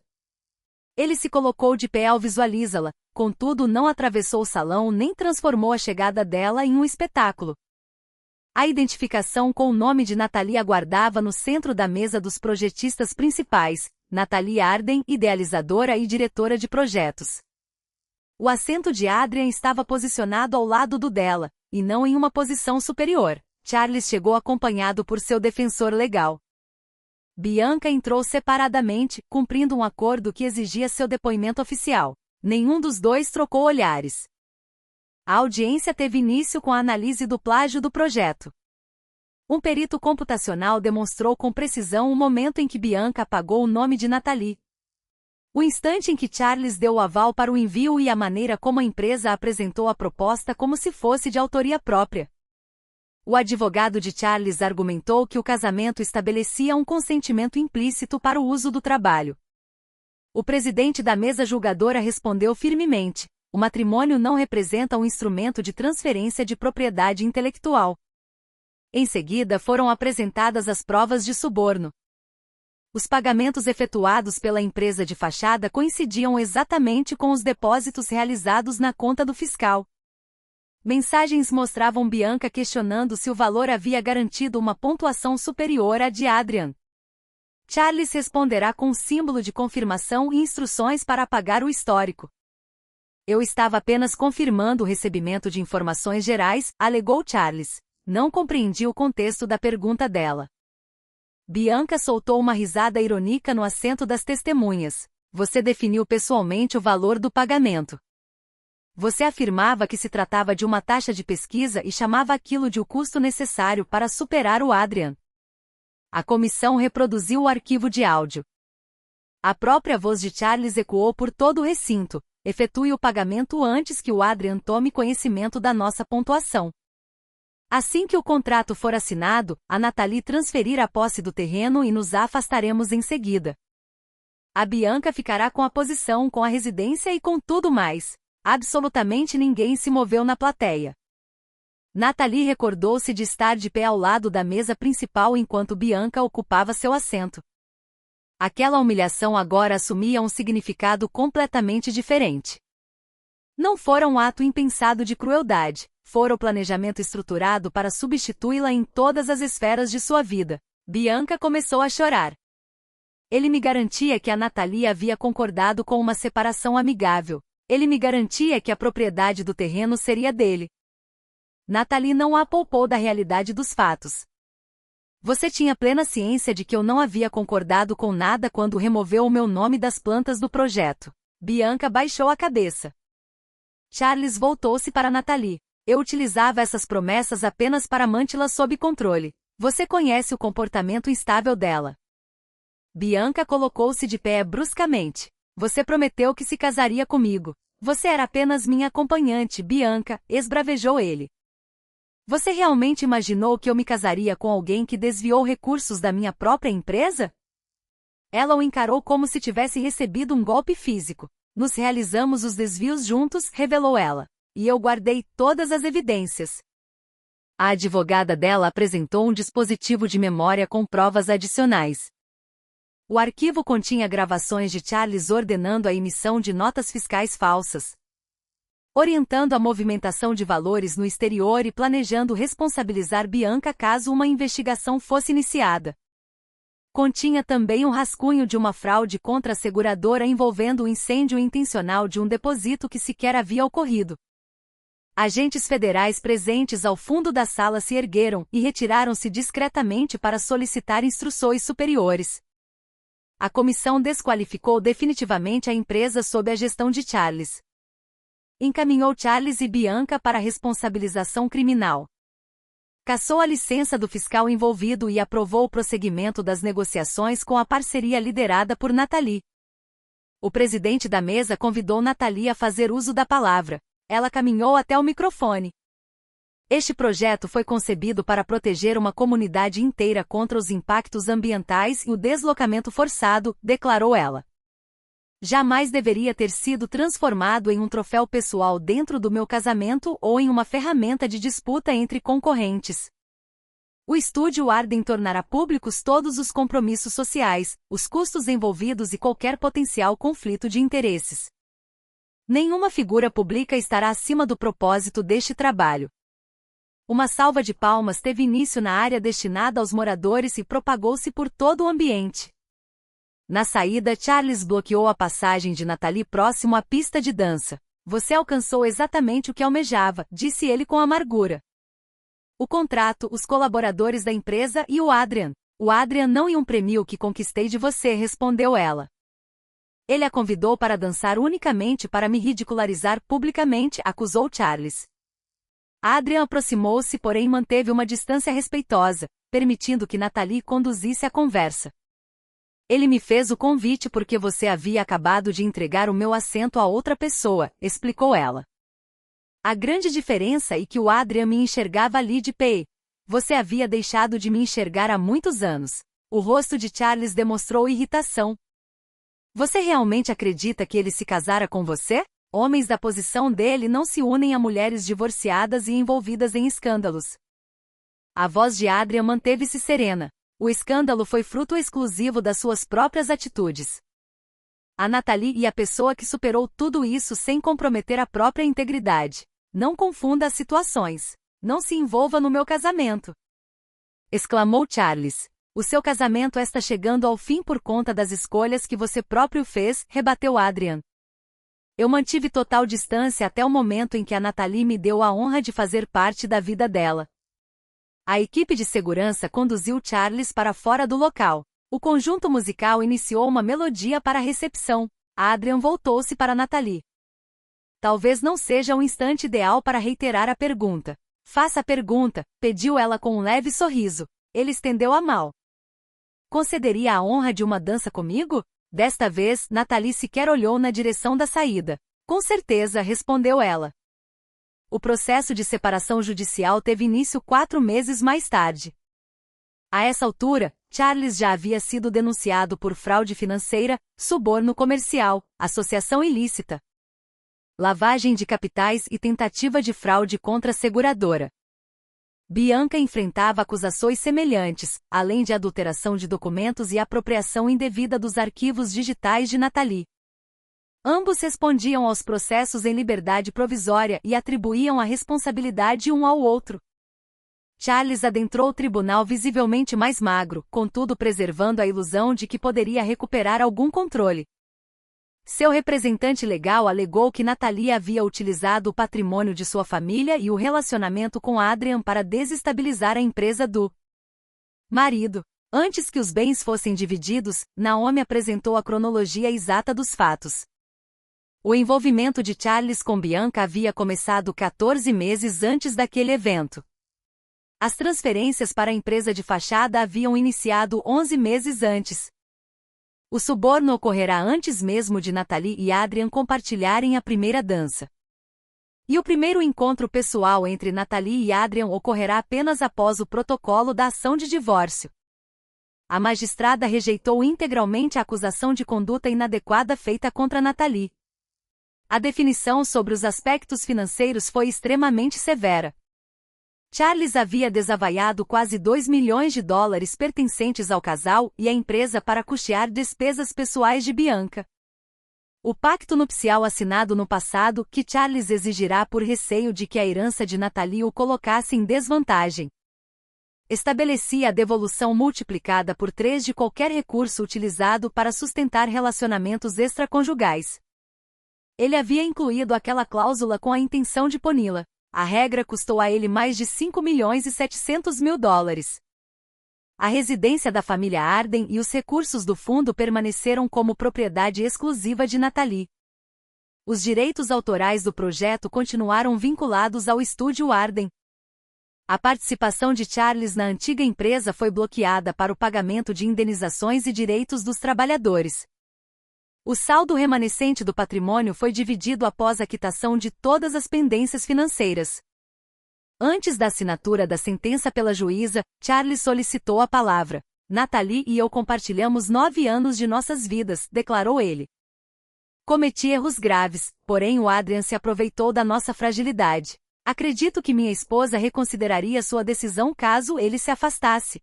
S1: Ele se colocou de pé ao visualizá-la, contudo não atravessou o salão nem transformou a chegada dela em um espetáculo. A identificação com o nome de Natalie aguardava no centro da mesa dos projetistas principais, Natalie Arden, idealizadora e diretora de projetos. O assento de Adrian estava posicionado ao lado do dela, e não em uma posição superior. Charles chegou acompanhado por seu defensor legal. Bianca entrou separadamente, cumprindo um acordo que exigia seu depoimento oficial. Nenhum dos dois trocou olhares. A audiência teve início com a análise do plágio do projeto. Um perito computacional demonstrou com precisão o momento em que Bianca apagou o nome de Natalie. O instante em que Charles deu o aval para o envio e a maneira como a empresa apresentou a proposta como se fosse de autoria própria. O advogado de Charles argumentou que o casamento estabelecia um consentimento implícito para o uso do trabalho. O presidente da mesa julgadora respondeu firmemente: o matrimônio não representa um instrumento de transferência de propriedade intelectual. Em seguida foram apresentadas as provas de suborno. Os pagamentos efetuados pela empresa de fachada coincidiam exatamente com os depósitos realizados na conta do fiscal. Mensagens mostravam Bianca questionando se o valor havia garantido uma pontuação superior à de Adrian. Charles responderá com um símbolo de confirmação e instruções para apagar o histórico. Eu estava apenas confirmando o recebimento de informações gerais, alegou Charles. Não compreendi o contexto da pergunta dela. Bianca soltou uma risada irônica no assento das testemunhas. Você definiu pessoalmente o valor do pagamento. Você afirmava que se tratava de uma taxa de pesquisa e chamava aquilo de o custo necessário para superar o Adrian. A comissão reproduziu o arquivo de áudio. A própria voz de Charles ecoou por todo o recinto. Efetue o pagamento antes que o Adrian tome conhecimento da nossa pontuação. Assim que o contrato for assinado, a Natalie transferirá a posse do terreno e nos afastaremos em seguida. A Bianca ficará com a posição, com a residência e com tudo mais. Absolutamente ninguém se moveu na plateia. Natalie recordou-se de estar de pé ao lado da mesa principal enquanto Bianca ocupava seu assento. Aquela humilhação agora assumia um significado completamente diferente. Não fora um ato impensado de crueldade, fora o planejamento estruturado para substituí-la em todas as esferas de sua vida. Bianca começou a chorar. Ele me garantia que a Natalie havia concordado com uma separação amigável. Ele me garantia que a propriedade do terreno seria dele. Natalie não a poupou da realidade dos fatos. Você tinha plena ciência de que eu não havia concordado com nada quando removeu o meu nome das plantas do projeto. Bianca baixou a cabeça. Charles voltou-se para Natalie. Eu utilizava essas promessas apenas para mantê-la sob controle. Você conhece o comportamento instável dela. Bianca colocou-se de pé bruscamente. Você prometeu que se casaria comigo. Você era apenas minha acompanhante, Bianca, esbravejou ele. Você realmente imaginou que eu me casaria com alguém que desviou recursos da minha própria empresa? Ela o encarou como se tivesse recebido um golpe físico. Nos realizamos os desvios juntos, revelou ela. E eu guardei todas as evidências. A advogada dela apresentou um dispositivo de memória com provas adicionais. O arquivo continha gravações de Charles ordenando a emissão de notas fiscais falsas, orientando a movimentação de valores no exterior e planejando responsabilizar Bianca caso uma investigação fosse iniciada. Continha também um rascunho de uma fraude contra a seguradora envolvendo o incêndio intencional de um depósito que sequer havia ocorrido. Agentes federais presentes ao fundo da sala se ergueram e retiraram-se discretamente para solicitar instruções superiores. A comissão desqualificou definitivamente a empresa sob a gestão de Charles. Encaminhou Charles e Bianca para a responsabilização criminal. Cassou a licença do fiscal envolvido e aprovou o prosseguimento das negociações com a parceria liderada por Natalie. O presidente da mesa convidou Natalie a fazer uso da palavra. Ela caminhou até o microfone. Este projeto foi concebido para proteger uma comunidade inteira contra os impactos ambientais e o deslocamento forçado, declarou ela. Jamais deveria ter sido transformado em um troféu pessoal dentro do meu casamento ou em uma ferramenta de disputa entre concorrentes. O estúdio Arden tornará públicos todos os compromissos sociais, os custos envolvidos e qualquer potencial conflito de interesses. Nenhuma figura pública estará acima do propósito deste trabalho. Uma salva de palmas teve início na área destinada aos moradores e propagou-se por todo o ambiente. Na saída, Charles bloqueou a passagem de Natalie próximo à pista de dança. Você alcançou exatamente o que almejava, disse ele com amargura. O contrato, os colaboradores da empresa e o Adrian. O Adrian não e um prêmio que conquistei de você, respondeu ela. Ele a convidou para dançar unicamente para me ridicularizar publicamente, acusou Charles. Adrian aproximou-se, porém manteve uma distância respeitosa. permitindo que Natalie conduzisse a conversa. Ele me fez o convite porque você havia acabado de entregar o meu assento a outra pessoa, explicou ela. A grande diferença é que o Adrian me enxergava ali de pé. Você havia deixado de me enxergar há muitos anos. O rosto de Charles demonstrou irritação. Você realmente acredita que ele se casara com você? Homens da posição dele não se unem a mulheres divorciadas e envolvidas em escândalos. A voz de Adrian manteve-se serena. O escândalo foi fruto exclusivo das suas próprias atitudes. A Natalie é a pessoa que superou tudo isso sem comprometer a própria integridade. Não confunda as situações. Não se envolva no meu casamento, exclamou Charles. O seu casamento está chegando ao fim por conta das escolhas que você próprio fez, rebateu Adrian. Eu mantive total distância até o momento em que a Natalie me deu a honra de fazer parte da vida dela. A equipe de segurança conduziu Charles para fora do local. O conjunto musical iniciou uma melodia para a recepção. Adrian voltou-se para Natalie. Talvez não seja o instante ideal para reiterar a pergunta. Faça a pergunta, pediu ela com um leve sorriso. Ele estendeu a mão. Concederia a honra de uma dança comigo? Desta vez, Natalie sequer olhou na direção da saída. Com certeza, respondeu ela. O processo de separação judicial teve início 4 meses mais tarde. A essa altura, Charles já havia sido denunciado por fraude financeira, suborno comercial, associação ilícita, lavagem de capitais e tentativa de fraude contra a seguradora. Bianca enfrentava acusações semelhantes, além de adulteração de documentos e apropriação indevida dos arquivos digitais de Natalie. Ambos respondiam aos processos em liberdade provisória e atribuíam a responsabilidade um ao outro. Charles adentrou o tribunal visivelmente mais magro, contudo preservando a ilusão de que poderia recuperar algum controle. Seu representante legal alegou que Natalie havia utilizado o patrimônio de sua família e o relacionamento com Adrian para desestabilizar a empresa do marido. Antes que os bens fossem divididos, Naomi apresentou a cronologia exata dos fatos. O envolvimento de Charles com Bianca havia começado 14 meses antes daquele evento. As transferências para a empresa de fachada haviam iniciado 11 meses antes. O suborno ocorrerá antes mesmo de Natalie e Adrian compartilharem a primeira dança. E o primeiro encontro pessoal entre Natalie e Adrian ocorrerá apenas após o protocolo da ação de divórcio. A magistrada rejeitou integralmente a acusação de conduta inadequada feita contra Natalie. A definição sobre os aspectos financeiros foi extremamente severa. Charles havia desavaiado quase 2 milhões de dólares pertencentes ao casal e à empresa para custear despesas pessoais de Bianca. O pacto nupcial assinado no passado, que Charles exigirá por receio de que a herança de Natalie o colocasse em desvantagem, estabelecia a devolução multiplicada por 3 de qualquer recurso utilizado para sustentar relacionamentos extraconjugais. Ele havia incluído aquela cláusula com a intenção de puni-la. A regra custou a ele mais de 5.700.000 dólares. A residência da família Arden e os recursos do fundo permaneceram como propriedade exclusiva de Natalie. Os direitos autorais do projeto continuaram vinculados ao estúdio Arden. A participação de Charles na antiga empresa foi bloqueada para o pagamento de indenizações e direitos dos trabalhadores. O saldo remanescente do patrimônio foi dividido após a quitação de todas as pendências financeiras. Antes da assinatura da sentença pela juíza, Charles solicitou a palavra. Natalie e eu compartilhamos 9 anos de nossas vidas, declarou ele. Cometi erros graves, porém o Adrian se aproveitou da nossa fragilidade. Acredito que minha esposa reconsideraria sua decisão caso ele se afastasse.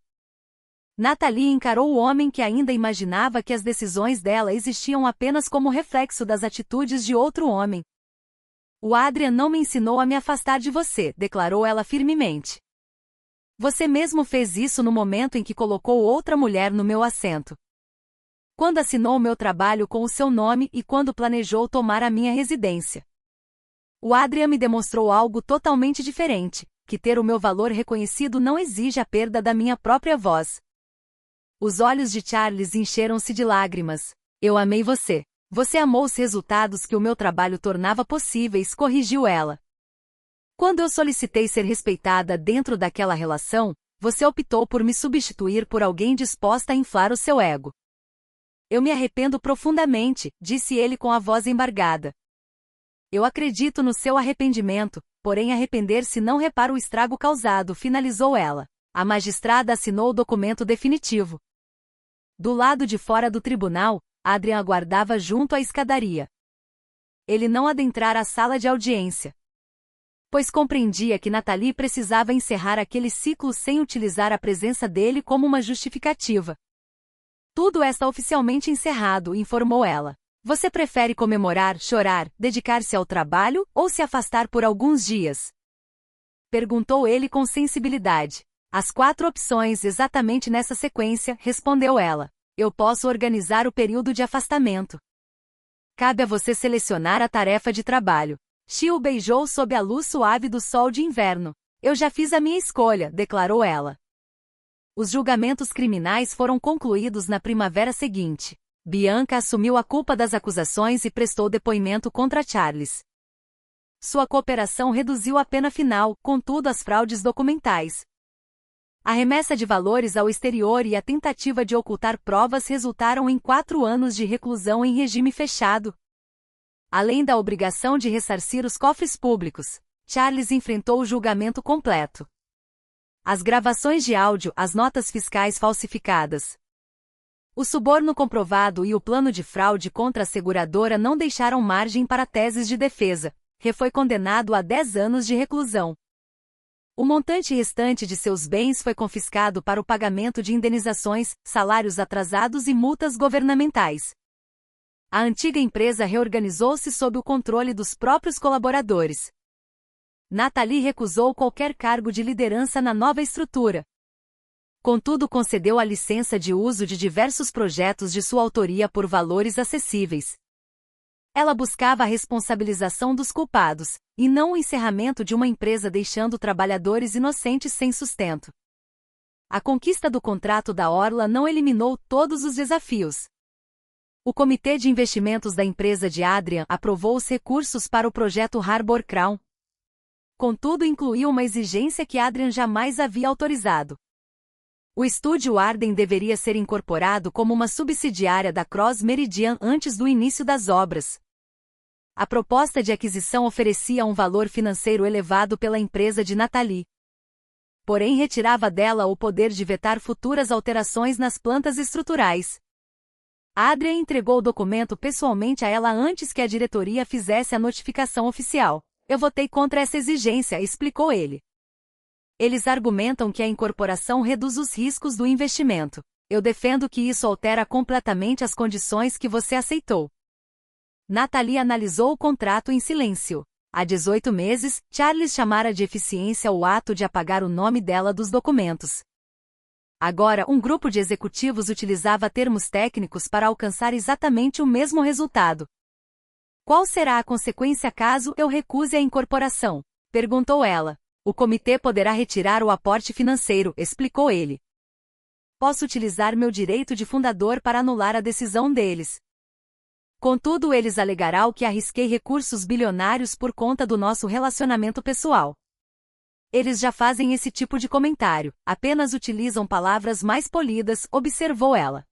S1: Natalie encarou o homem que ainda imaginava que as decisões dela existiam apenas como reflexo das atitudes de outro homem. O Adrian não me ensinou a me afastar de você, declarou ela firmemente. Você mesmo fez isso no momento em que colocou outra mulher no meu assento. Quando assinou meu trabalho com o seu nome e quando planejou tomar a minha residência. O Adrian me demonstrou algo totalmente diferente, que ter o meu valor reconhecido não exige a perda da minha própria voz. Os olhos de Charles encheram-se de lágrimas. Eu amei você. Você amou os resultados que o meu trabalho tornava possíveis, corrigiu ela. Quando eu solicitei ser respeitada dentro daquela relação, Você optou por me substituir por alguém disposta a inflar o seu ego. Eu me arrependo profundamente, disse ele com a voz embargada. Eu acredito no seu arrependimento, porém arrepender-se não repara o estrago causado, finalizou ela. A magistrada assinou o documento definitivo. Do lado de fora do tribunal, Adrian aguardava junto à escadaria. Ele não adentrara a sala de audiência, pois compreendia que Nathalie precisava encerrar aquele ciclo sem utilizar a presença dele como uma justificativa. Tudo está oficialmente encerrado, informou ela. Você prefere comemorar, chorar, dedicar-se ao trabalho ou se afastar por alguns dias? Perguntou ele com sensibilidade. As 4 opções exatamente nessa sequência, respondeu ela. Eu posso organizar o período de afastamento. Cabe a você selecionar a tarefa de trabalho. Xi o beijou sob a luz suave do sol de inverno. Eu já fiz a minha escolha, declarou ela. Os julgamentos criminais foram concluídos na primavera seguinte. Bianca assumiu a culpa das acusações e prestou depoimento contra Charles. Sua cooperação reduziu a pena final, contudo as fraudes documentais, a remessa de valores ao exterior e a tentativa de ocultar provas resultaram em 4 anos de reclusão em regime fechado. Além da obrigação de ressarcir os cofres públicos, Charles enfrentou o julgamento completo. As gravações de áudio, as notas fiscais falsificadas, o suborno comprovado e o plano de fraude contra a seguradora não deixaram margem para teses de defesa. Foi condenado a 10 anos de reclusão. O montante restante de seus bens foi confiscado para o pagamento de indenizações, salários atrasados e multas governamentais. A antiga empresa reorganizou-se sob o controle dos próprios colaboradores. Nathalie recusou qualquer cargo de liderança na nova estrutura. Contudo, concedeu a licença de uso de diversos projetos de sua autoria por valores acessíveis. Ela buscava a responsabilização dos culpados, e não o encerramento de uma empresa deixando trabalhadores inocentes sem sustento. A conquista do contrato da Orla não eliminou todos os desafios. O Comitê de Investimentos da empresa de Adrian aprovou os recursos para o projeto Harbor Crown. Contudo, incluiu uma exigência que Adrian jamais havia autorizado. O estúdio Arden deveria ser incorporado como uma subsidiária da Cross Meridian antes do início das obras. A proposta de aquisição oferecia um valor financeiro elevado pela empresa de Nathalie, porém retirava dela o poder de vetar futuras alterações nas plantas estruturais. Adrian entregou o documento pessoalmente a ela antes que a diretoria fizesse a notificação oficial. Eu votei contra essa exigência, explicou ele. Eles argumentam que a incorporação reduz os riscos do investimento. Eu defendo que isso altera completamente as condições que você aceitou. Nathalie analisou o contrato em silêncio. Há 18 meses, Charles chamara de eficiência o ato de apagar o nome dela dos documentos. Agora, um grupo de executivos utilizava termos técnicos para alcançar exatamente o mesmo resultado. Qual será a consequência caso eu recuse a incorporação? Perguntou ela. O comitê poderá retirar o aporte financeiro, explicou ele. Posso utilizar meu direito de fundador para anular a decisão deles. Contudo, eles alegarão que arrisquei recursos bilionários por conta do nosso relacionamento pessoal. Eles já fazem esse tipo de comentário, apenas utilizam palavras mais polidas, observou ela.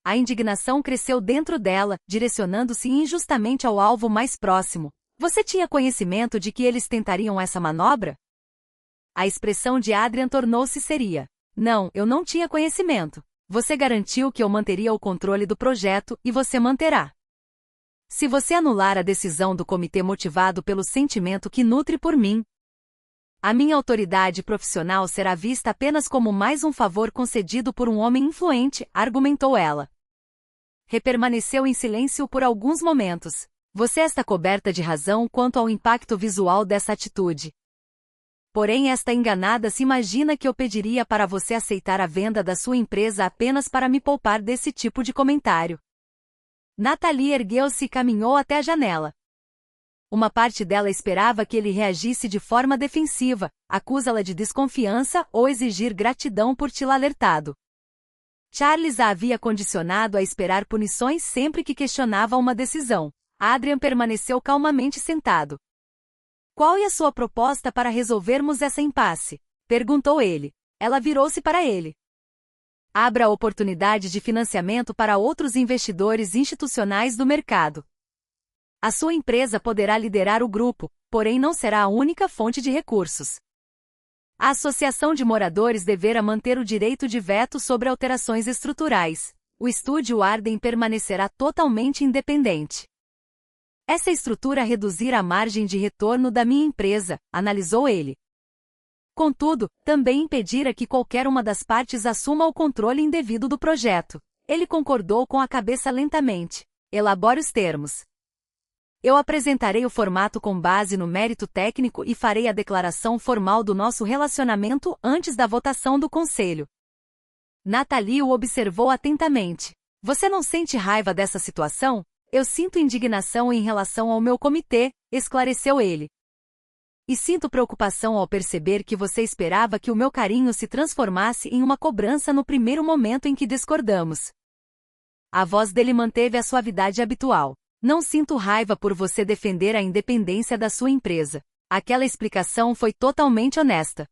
S1: A indignação cresceu dentro dela, direcionando-se injustamente ao alvo mais próximo. Você tinha conhecimento de que eles tentariam essa manobra? A expressão de Adrian tornou-se seria. Não, eu não tinha conhecimento. Você garantiu que eu manteria o controle do projeto, e você manterá. Se você anular a decisão do comitê motivado pelo sentimento que nutre por mim, a minha autoridade profissional será vista apenas como mais um favor concedido por um homem influente, argumentou ela. Permaneceu em silêncio por alguns momentos. Você está coberta de razão quanto ao impacto visual dessa atitude. Porém, esta enganada se imagina que eu pediria para você aceitar a venda da sua empresa apenas para me poupar desse tipo de comentário. Nathalie ergueu-se e caminhou até a janela. Uma parte dela esperava que ele reagisse de forma defensiva, acusa-la de desconfiança ou exigir gratidão por tê-la alertado. Charles a havia condicionado a esperar punições sempre que questionava uma decisão. Adrian permaneceu calmamente sentado. Qual é a sua proposta para resolvermos essa impasse? Perguntou ele. Ela virou-se para ele. Abra a oportunidade de financiamento para outros investidores institucionais do mercado. A sua empresa poderá liderar o grupo, porém não será a única fonte de recursos. A Associação de Moradores deverá manter o direito de veto sobre alterações estruturais. O estúdio Arden permanecerá totalmente independente. Essa estrutura reduzirá a margem de retorno da minha empresa, analisou ele. Contudo, também impedirá que qualquer uma das partes assuma o controle indevido do projeto. Ele concordou com a cabeça lentamente. Elabore os termos. Eu apresentarei o formato com base no mérito técnico e farei a declaração formal do nosso relacionamento antes da votação do conselho. Nathalie o observou atentamente. Você não sente raiva dessa situação? Eu sinto indignação em relação ao meu comitê, esclareceu ele. E sinto preocupação ao perceber que você esperava que o meu carinho se transformasse em uma cobrança no primeiro momento em que discordamos. A voz dele manteve a suavidade habitual. Não sinto raiva por você defender a independência da sua empresa. Aquela explicação foi totalmente honesta.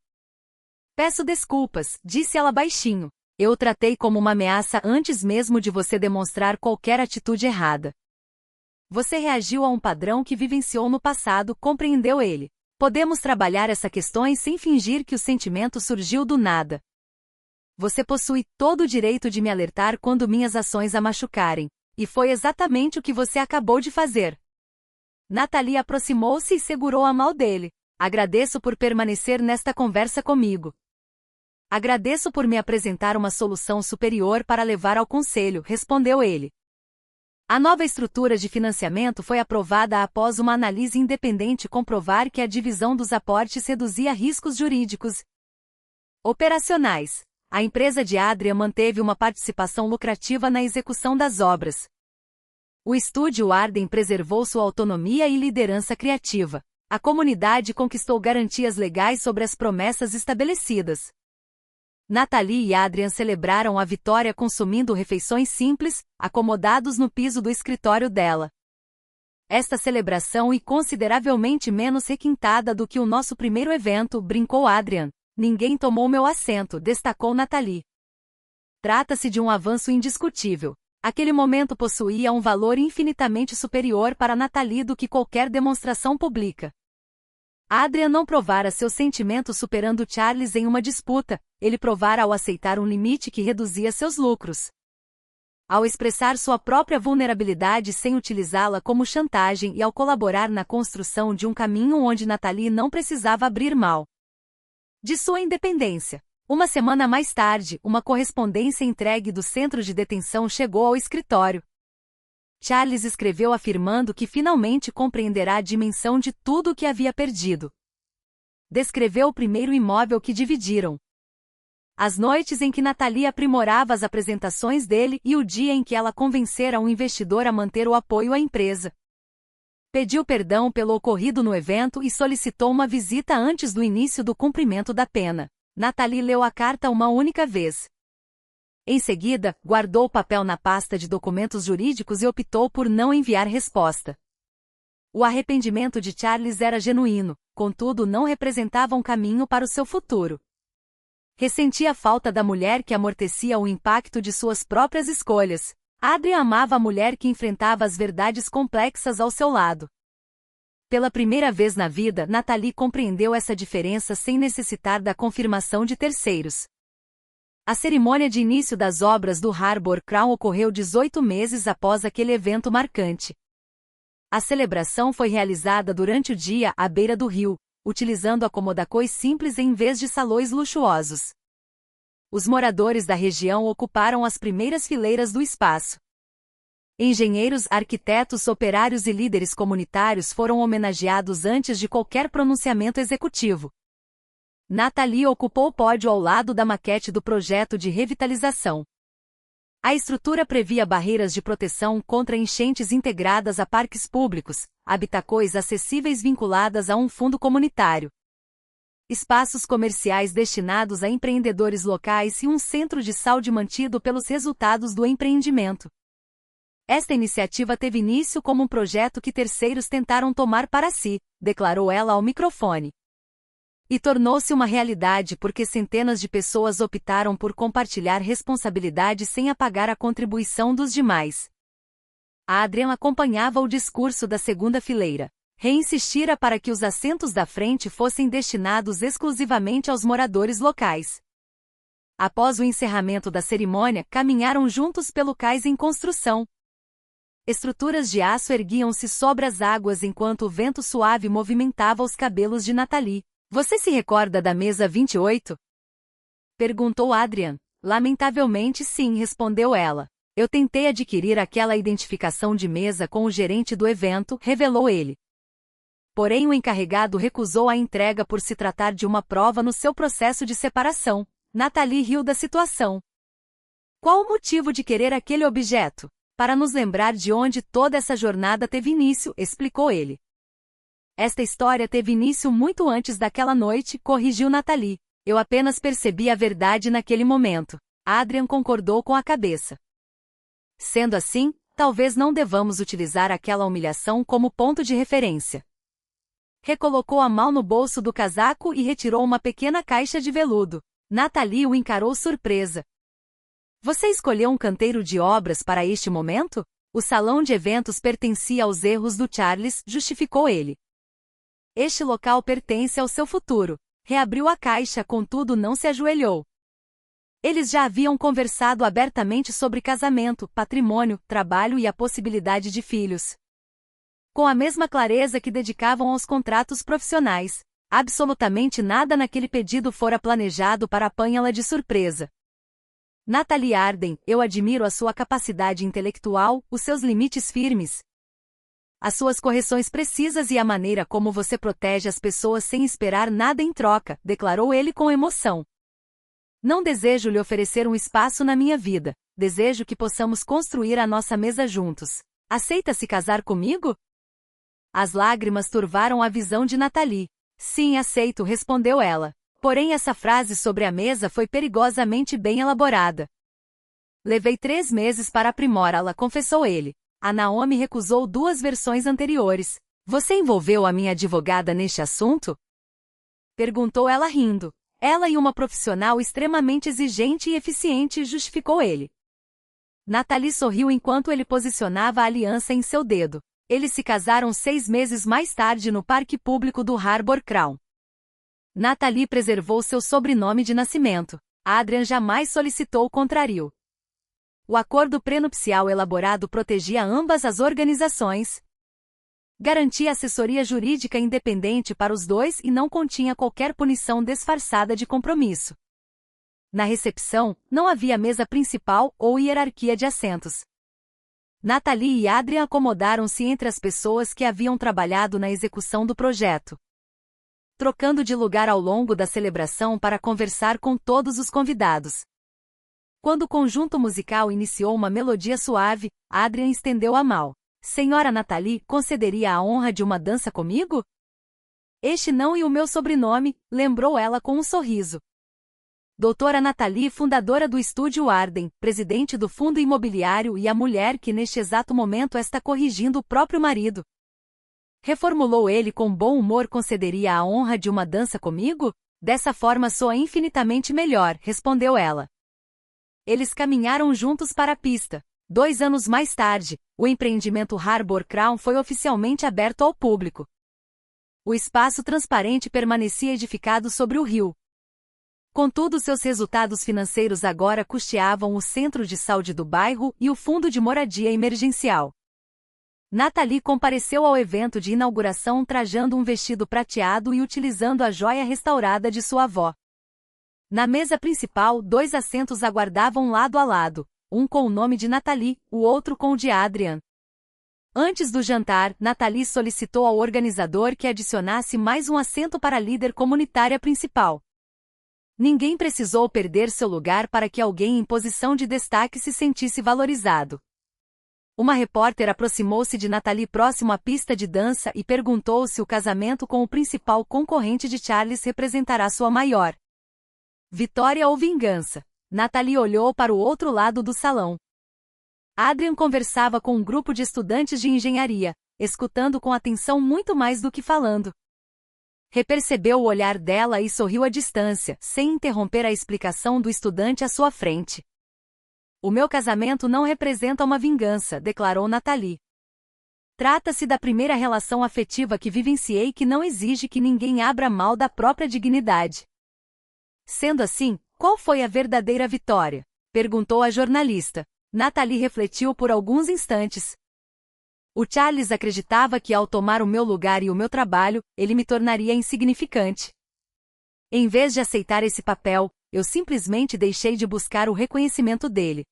S1: Peço desculpas, disse ela baixinho. Eu o tratei como uma ameaça antes mesmo de você demonstrar qualquer atitude errada. Você reagiu a um padrão que vivenciou no passado, compreendeu ele. Podemos trabalhar essa questão sem fingir que o sentimento surgiu do nada. Você possui todo o direito de me alertar quando minhas ações a machucarem. E foi exatamente o que você acabou de fazer. Nathalie aproximou-se e segurou a mão dele. Agradeço por permanecer nesta conversa comigo. Agradeço por me apresentar uma solução superior para levar ao conselho, respondeu ele. A nova estrutura de financiamento foi aprovada após uma análise independente comprovar que a divisão dos aportes reduzia riscos jurídicos operacionais. A empresa de Adrian manteve uma participação lucrativa na execução das obras. O estúdio Arden preservou sua autonomia e liderança criativa. A comunidade conquistou garantias legais sobre as promessas estabelecidas. Nathalie e Adrian celebraram a vitória consumindo refeições simples, acomodados no piso do escritório dela. Esta celebração é consideravelmente menos requintada do que o nosso primeiro evento, brincou Adrian. Ninguém tomou meu assento, destacou Nathalie. Trata-se de um avanço indiscutível. Aquele momento possuía um valor infinitamente superior para Nathalie do que qualquer demonstração pública. Adrian não provara seu sentimento superando Charles em uma disputa, ele provara ao aceitar um limite que reduzia seus lucros. Ao expressar sua própria vulnerabilidade sem utilizá-la como chantagem e ao colaborar na construção de um caminho onde Nathalie não precisava abrir mão de sua independência. Uma semana mais tarde, uma correspondência entregue do centro de detenção chegou ao escritório. Charles escreveu afirmando que finalmente compreenderá a dimensão de tudo o que havia perdido. Descreveu o primeiro imóvel que dividiram, as noites em que Nathalie aprimorava as apresentações dele e o dia em que ela convencera um investidor a manter o apoio à empresa. Pediu perdão pelo ocorrido no evento e solicitou uma visita antes do início do cumprimento da pena. Nathalie leu a carta uma única vez. Em seguida, guardou o papel na pasta de documentos jurídicos e optou por não enviar resposta. O arrependimento de Charles era genuíno, contudo não representava um caminho para o seu futuro. Ressentia a falta da mulher que amortecia o impacto de suas próprias escolhas. Adrian amava a mulher que enfrentava as verdades complexas ao seu lado. Pela primeira vez na vida, Nathalie compreendeu essa diferença sem necessitar da confirmação de terceiros. A cerimônia de início das obras do Harbour Crown ocorreu 18 meses após aquele evento marcante. A celebração foi realizada durante o dia à beira do rio, utilizando acomodacões simples em vez de salões luxuosos. Os moradores da região ocuparam as primeiras fileiras do espaço. Engenheiros, arquitetos, operários e líderes comunitários foram homenageados antes de qualquer pronunciamento executivo. Nathalie ocupou o pódio ao lado da maquete do projeto de revitalização. A estrutura previa barreiras de proteção contra enchentes integradas a parques públicos, habitações acessíveis vinculadas a um fundo comunitário, espaços comerciais destinados a empreendedores locais e um centro de saúde mantido pelos resultados do empreendimento. Esta iniciativa teve início como um projeto que terceiros tentaram tomar para si, declarou ela ao microfone. E tornou-se uma realidade porque centenas de pessoas optaram por compartilhar responsabilidade sem apagar a contribuição dos demais. Adrian acompanhava o discurso da segunda fileira. Reinsistira para que os assentos da frente fossem destinados exclusivamente aos moradores locais. Após o encerramento da cerimônia, caminharam juntos pelo cais em construção. Estruturas de aço erguiam-se sobre as águas enquanto o vento suave movimentava os cabelos de Nathalie. Você se recorda da mesa 28? Perguntou Adrian. Lamentavelmente sim, respondeu ela. Eu tentei adquirir aquela identificação de mesa com o gerente do evento, revelou ele. Porém o encarregado recusou a entrega por se tratar de uma prova no seu processo de separação. Nathalie riu da situação. Qual o motivo de querer aquele objeto? Para nos lembrar de onde toda essa jornada teve início, explicou ele. Esta história teve início muito antes daquela noite, corrigiu Nathalie. Eu apenas percebi a verdade naquele momento. Adrian concordou com a cabeça. Sendo assim, talvez não devamos utilizar aquela humilhação como ponto de referência. Recolocou a mão no bolso do casaco e retirou uma pequena caixa de veludo. Nathalie o encarou surpresa. Você escolheu um canteiro de obras para este momento? O salão de eventos pertencia aos erros do Charles, justificou ele. Este local pertence ao seu futuro. Reabriu a caixa, contudo não se ajoelhou. Eles já haviam conversado abertamente sobre casamento, patrimônio, trabalho e a possibilidade de filhos. Com a mesma clareza que dedicavam aos contratos profissionais. Absolutamente nada naquele pedido fora planejado para apanhá-la de surpresa. Nathalie Arden, eu admiro a sua capacidade intelectual, os seus limites firmes. As suas correções precisas e a maneira como você protege as pessoas sem esperar nada em troca, declarou ele com emoção. Não desejo lhe oferecer um espaço na minha vida, desejo que possamos construir a nossa mesa juntos. Aceita se casar comigo? As lágrimas turvaram a visão de Nathalie. Sim, aceito, respondeu ela. Porém essa frase sobre a mesa foi perigosamente bem elaborada. Levei 3 meses para aprimorá-la, confessou ele. A Naomi recusou 2 versões anteriores. Você envolveu a minha advogada neste assunto? Perguntou ela rindo. Ela e uma profissional extremamente exigente e eficiente, justificou ele. Nathalie sorriu enquanto ele posicionava a aliança em seu dedo. Eles se casaram 6 meses mais tarde no parque público do Harbor Crown. Nathalie preservou seu sobrenome de nascimento. Adrian jamais solicitou o contrário. O acordo prenupcial elaborado protegia ambas as organizações. Garantia assessoria jurídica independente para os dois e não continha qualquer punição disfarçada de compromisso. Na recepção, não havia mesa principal ou hierarquia de assentos. Nathalie e Adrian acomodaram-se entre as pessoas que haviam trabalhado na execução do projeto, trocando de lugar ao longo da celebração para conversar com todos os convidados. Quando o conjunto musical iniciou uma melodia suave, Adrian estendeu a mão. Senhora Nathalie, concederia a honra de uma dança comigo? Este não e o meu sobrenome, lembrou ela com um sorriso. Doutora Nathalie, fundadora do Estúdio Arden, presidente do fundo imobiliário e a mulher que neste exato momento está corrigindo o próprio marido. Reformulou ele com bom humor, concederia a honra de uma dança comigo? Dessa forma soa infinitamente melhor, respondeu ela. Eles caminharam juntos para a pista. 2 anos mais tarde, o empreendimento Harbor Crown foi oficialmente aberto ao público. O espaço transparente permanecia edificado sobre o rio. Contudo, seus resultados financeiros agora custeavam o centro de saúde do bairro e o fundo de moradia emergencial. Nathalie compareceu ao evento de inauguração trajando um vestido prateado e utilizando a joia restaurada de sua avó. Na mesa principal, 2 assentos aguardavam lado a lado, um com o nome de Nathalie, o outro com o de Adrian. Antes do jantar, Nathalie solicitou ao organizador que adicionasse mais um assento para a líder comunitária principal. Ninguém precisou perder seu lugar para que alguém em posição de destaque se sentisse valorizado. Uma repórter aproximou-se de Nathalie próximo à pista de dança e perguntou se o casamento com o principal concorrente de Charles representará sua maior vitória ou vingança. Nathalie olhou para o outro lado do salão. Adrian conversava com um grupo de estudantes de engenharia, escutando com atenção muito mais do que falando. Repercebeu o olhar dela e sorriu à distância, sem interromper a explicação do estudante à sua frente. O meu casamento não representa uma vingança, declarou Nathalie. Trata-se da primeira relação afetiva que vivenciei que não exige que ninguém abra mão da própria dignidade. Sendo assim, qual foi a verdadeira vitória? Perguntou a jornalista. Nathalie refletiu por alguns instantes. O Charles acreditava que ao tomar o meu lugar e o meu trabalho, ele me tornaria insignificante. Em vez de aceitar esse papel, eu simplesmente deixei de buscar o reconhecimento dele.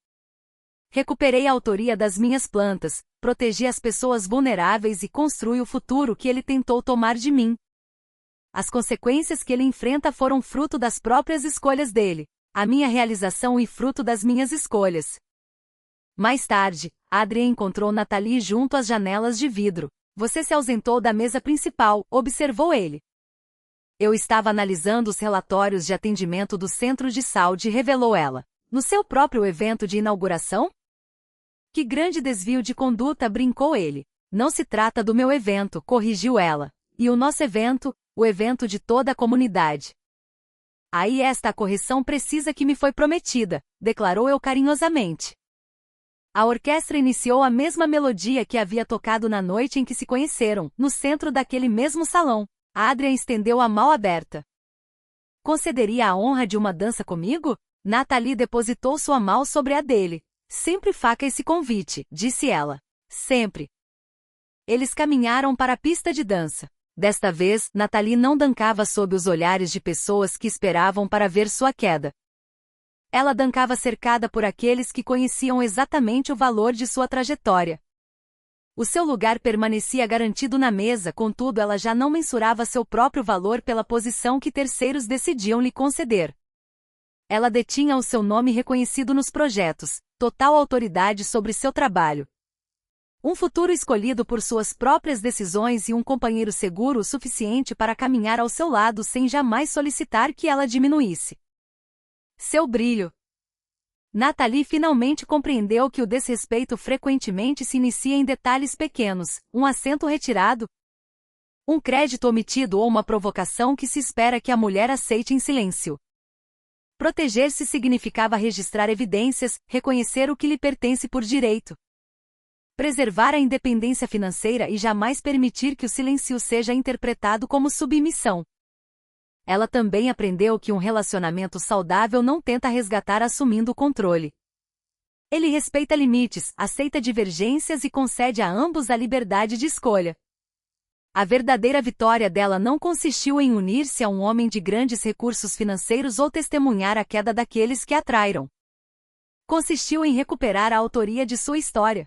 S1: Recuperei a autoria das minhas plantas, protegi as pessoas vulneráveis e construí o futuro que ele tentou tomar de mim. As consequências que ele enfrenta foram fruto das próprias escolhas dele, a minha realização e fruto das minhas escolhas. Mais tarde, Adrien encontrou Nathalie junto às janelas de vidro. Você se ausentou da mesa principal, observou ele. Eu estava analisando os relatórios de atendimento do centro de saúde, revelou ela. No seu próprio evento de inauguração? Que grande desvio de conduta, brincou ele. Não se trata do meu evento, corrigiu ela. E o nosso evento, o evento de toda a comunidade. Aí esta a correção precisa que me foi prometida, declarou eu carinhosamente. A orquestra iniciou a mesma melodia que havia tocado na noite em que se conheceram, no centro daquele mesmo salão. Adrien estendeu a mão aberta. Concederia a honra de uma dança comigo? Nathalie depositou sua mão sobre a dele. Sempre faça esse convite, disse ela. Sempre. Eles caminharam para a pista de dança. Desta vez, Nathalie não dancava sob os olhares de pessoas que esperavam para ver sua queda. Ela dancava cercada por aqueles que conheciam exatamente o valor de sua trajetória. O seu lugar permanecia garantido na mesa, contudo ela já não mensurava seu próprio valor pela posição que terceiros decidiam lhe conceder. Ela detinha o seu nome reconhecido nos projetos, total autoridade sobre seu trabalho. Um futuro escolhido por suas próprias decisões e um companheiro seguro o suficiente para caminhar ao seu lado sem jamais solicitar que ela diminuísse seu brilho. Nathalie finalmente compreendeu que o desrespeito frequentemente se inicia em detalhes pequenos, um acento retirado, um crédito omitido ou uma provocação que se espera que a mulher aceite em silêncio. Proteger-se significava registrar evidências, reconhecer o que lhe pertence por direito. Preservar a independência financeira e jamais permitir que o silêncio seja interpretado como submissão. Ela também aprendeu que um relacionamento saudável não tenta resgatar assumindo o controle. Ele respeita limites, aceita divergências e concede a ambos a liberdade de escolha. A verdadeira vitória dela não consistiu em unir-se a um homem de grandes recursos financeiros ou testemunhar a queda daqueles que a traíram. Consistiu em recuperar a autoria de sua história,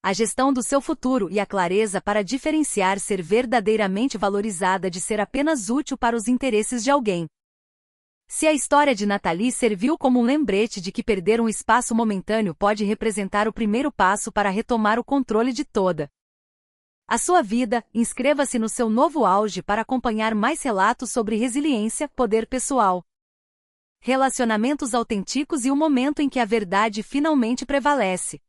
S1: a gestão do seu futuro e a clareza para diferenciar ser verdadeiramente valorizada de ser apenas útil para os interesses de alguém. Se a história de Nathalie serviu como um lembrete de que perder um espaço momentâneo pode representar o primeiro passo para retomar o controle de toda a sua vida, inscreva-se no seu novo auge para acompanhar mais relatos sobre resiliência, poder pessoal, relacionamentos autênticos e o momento em que a verdade finalmente prevalece.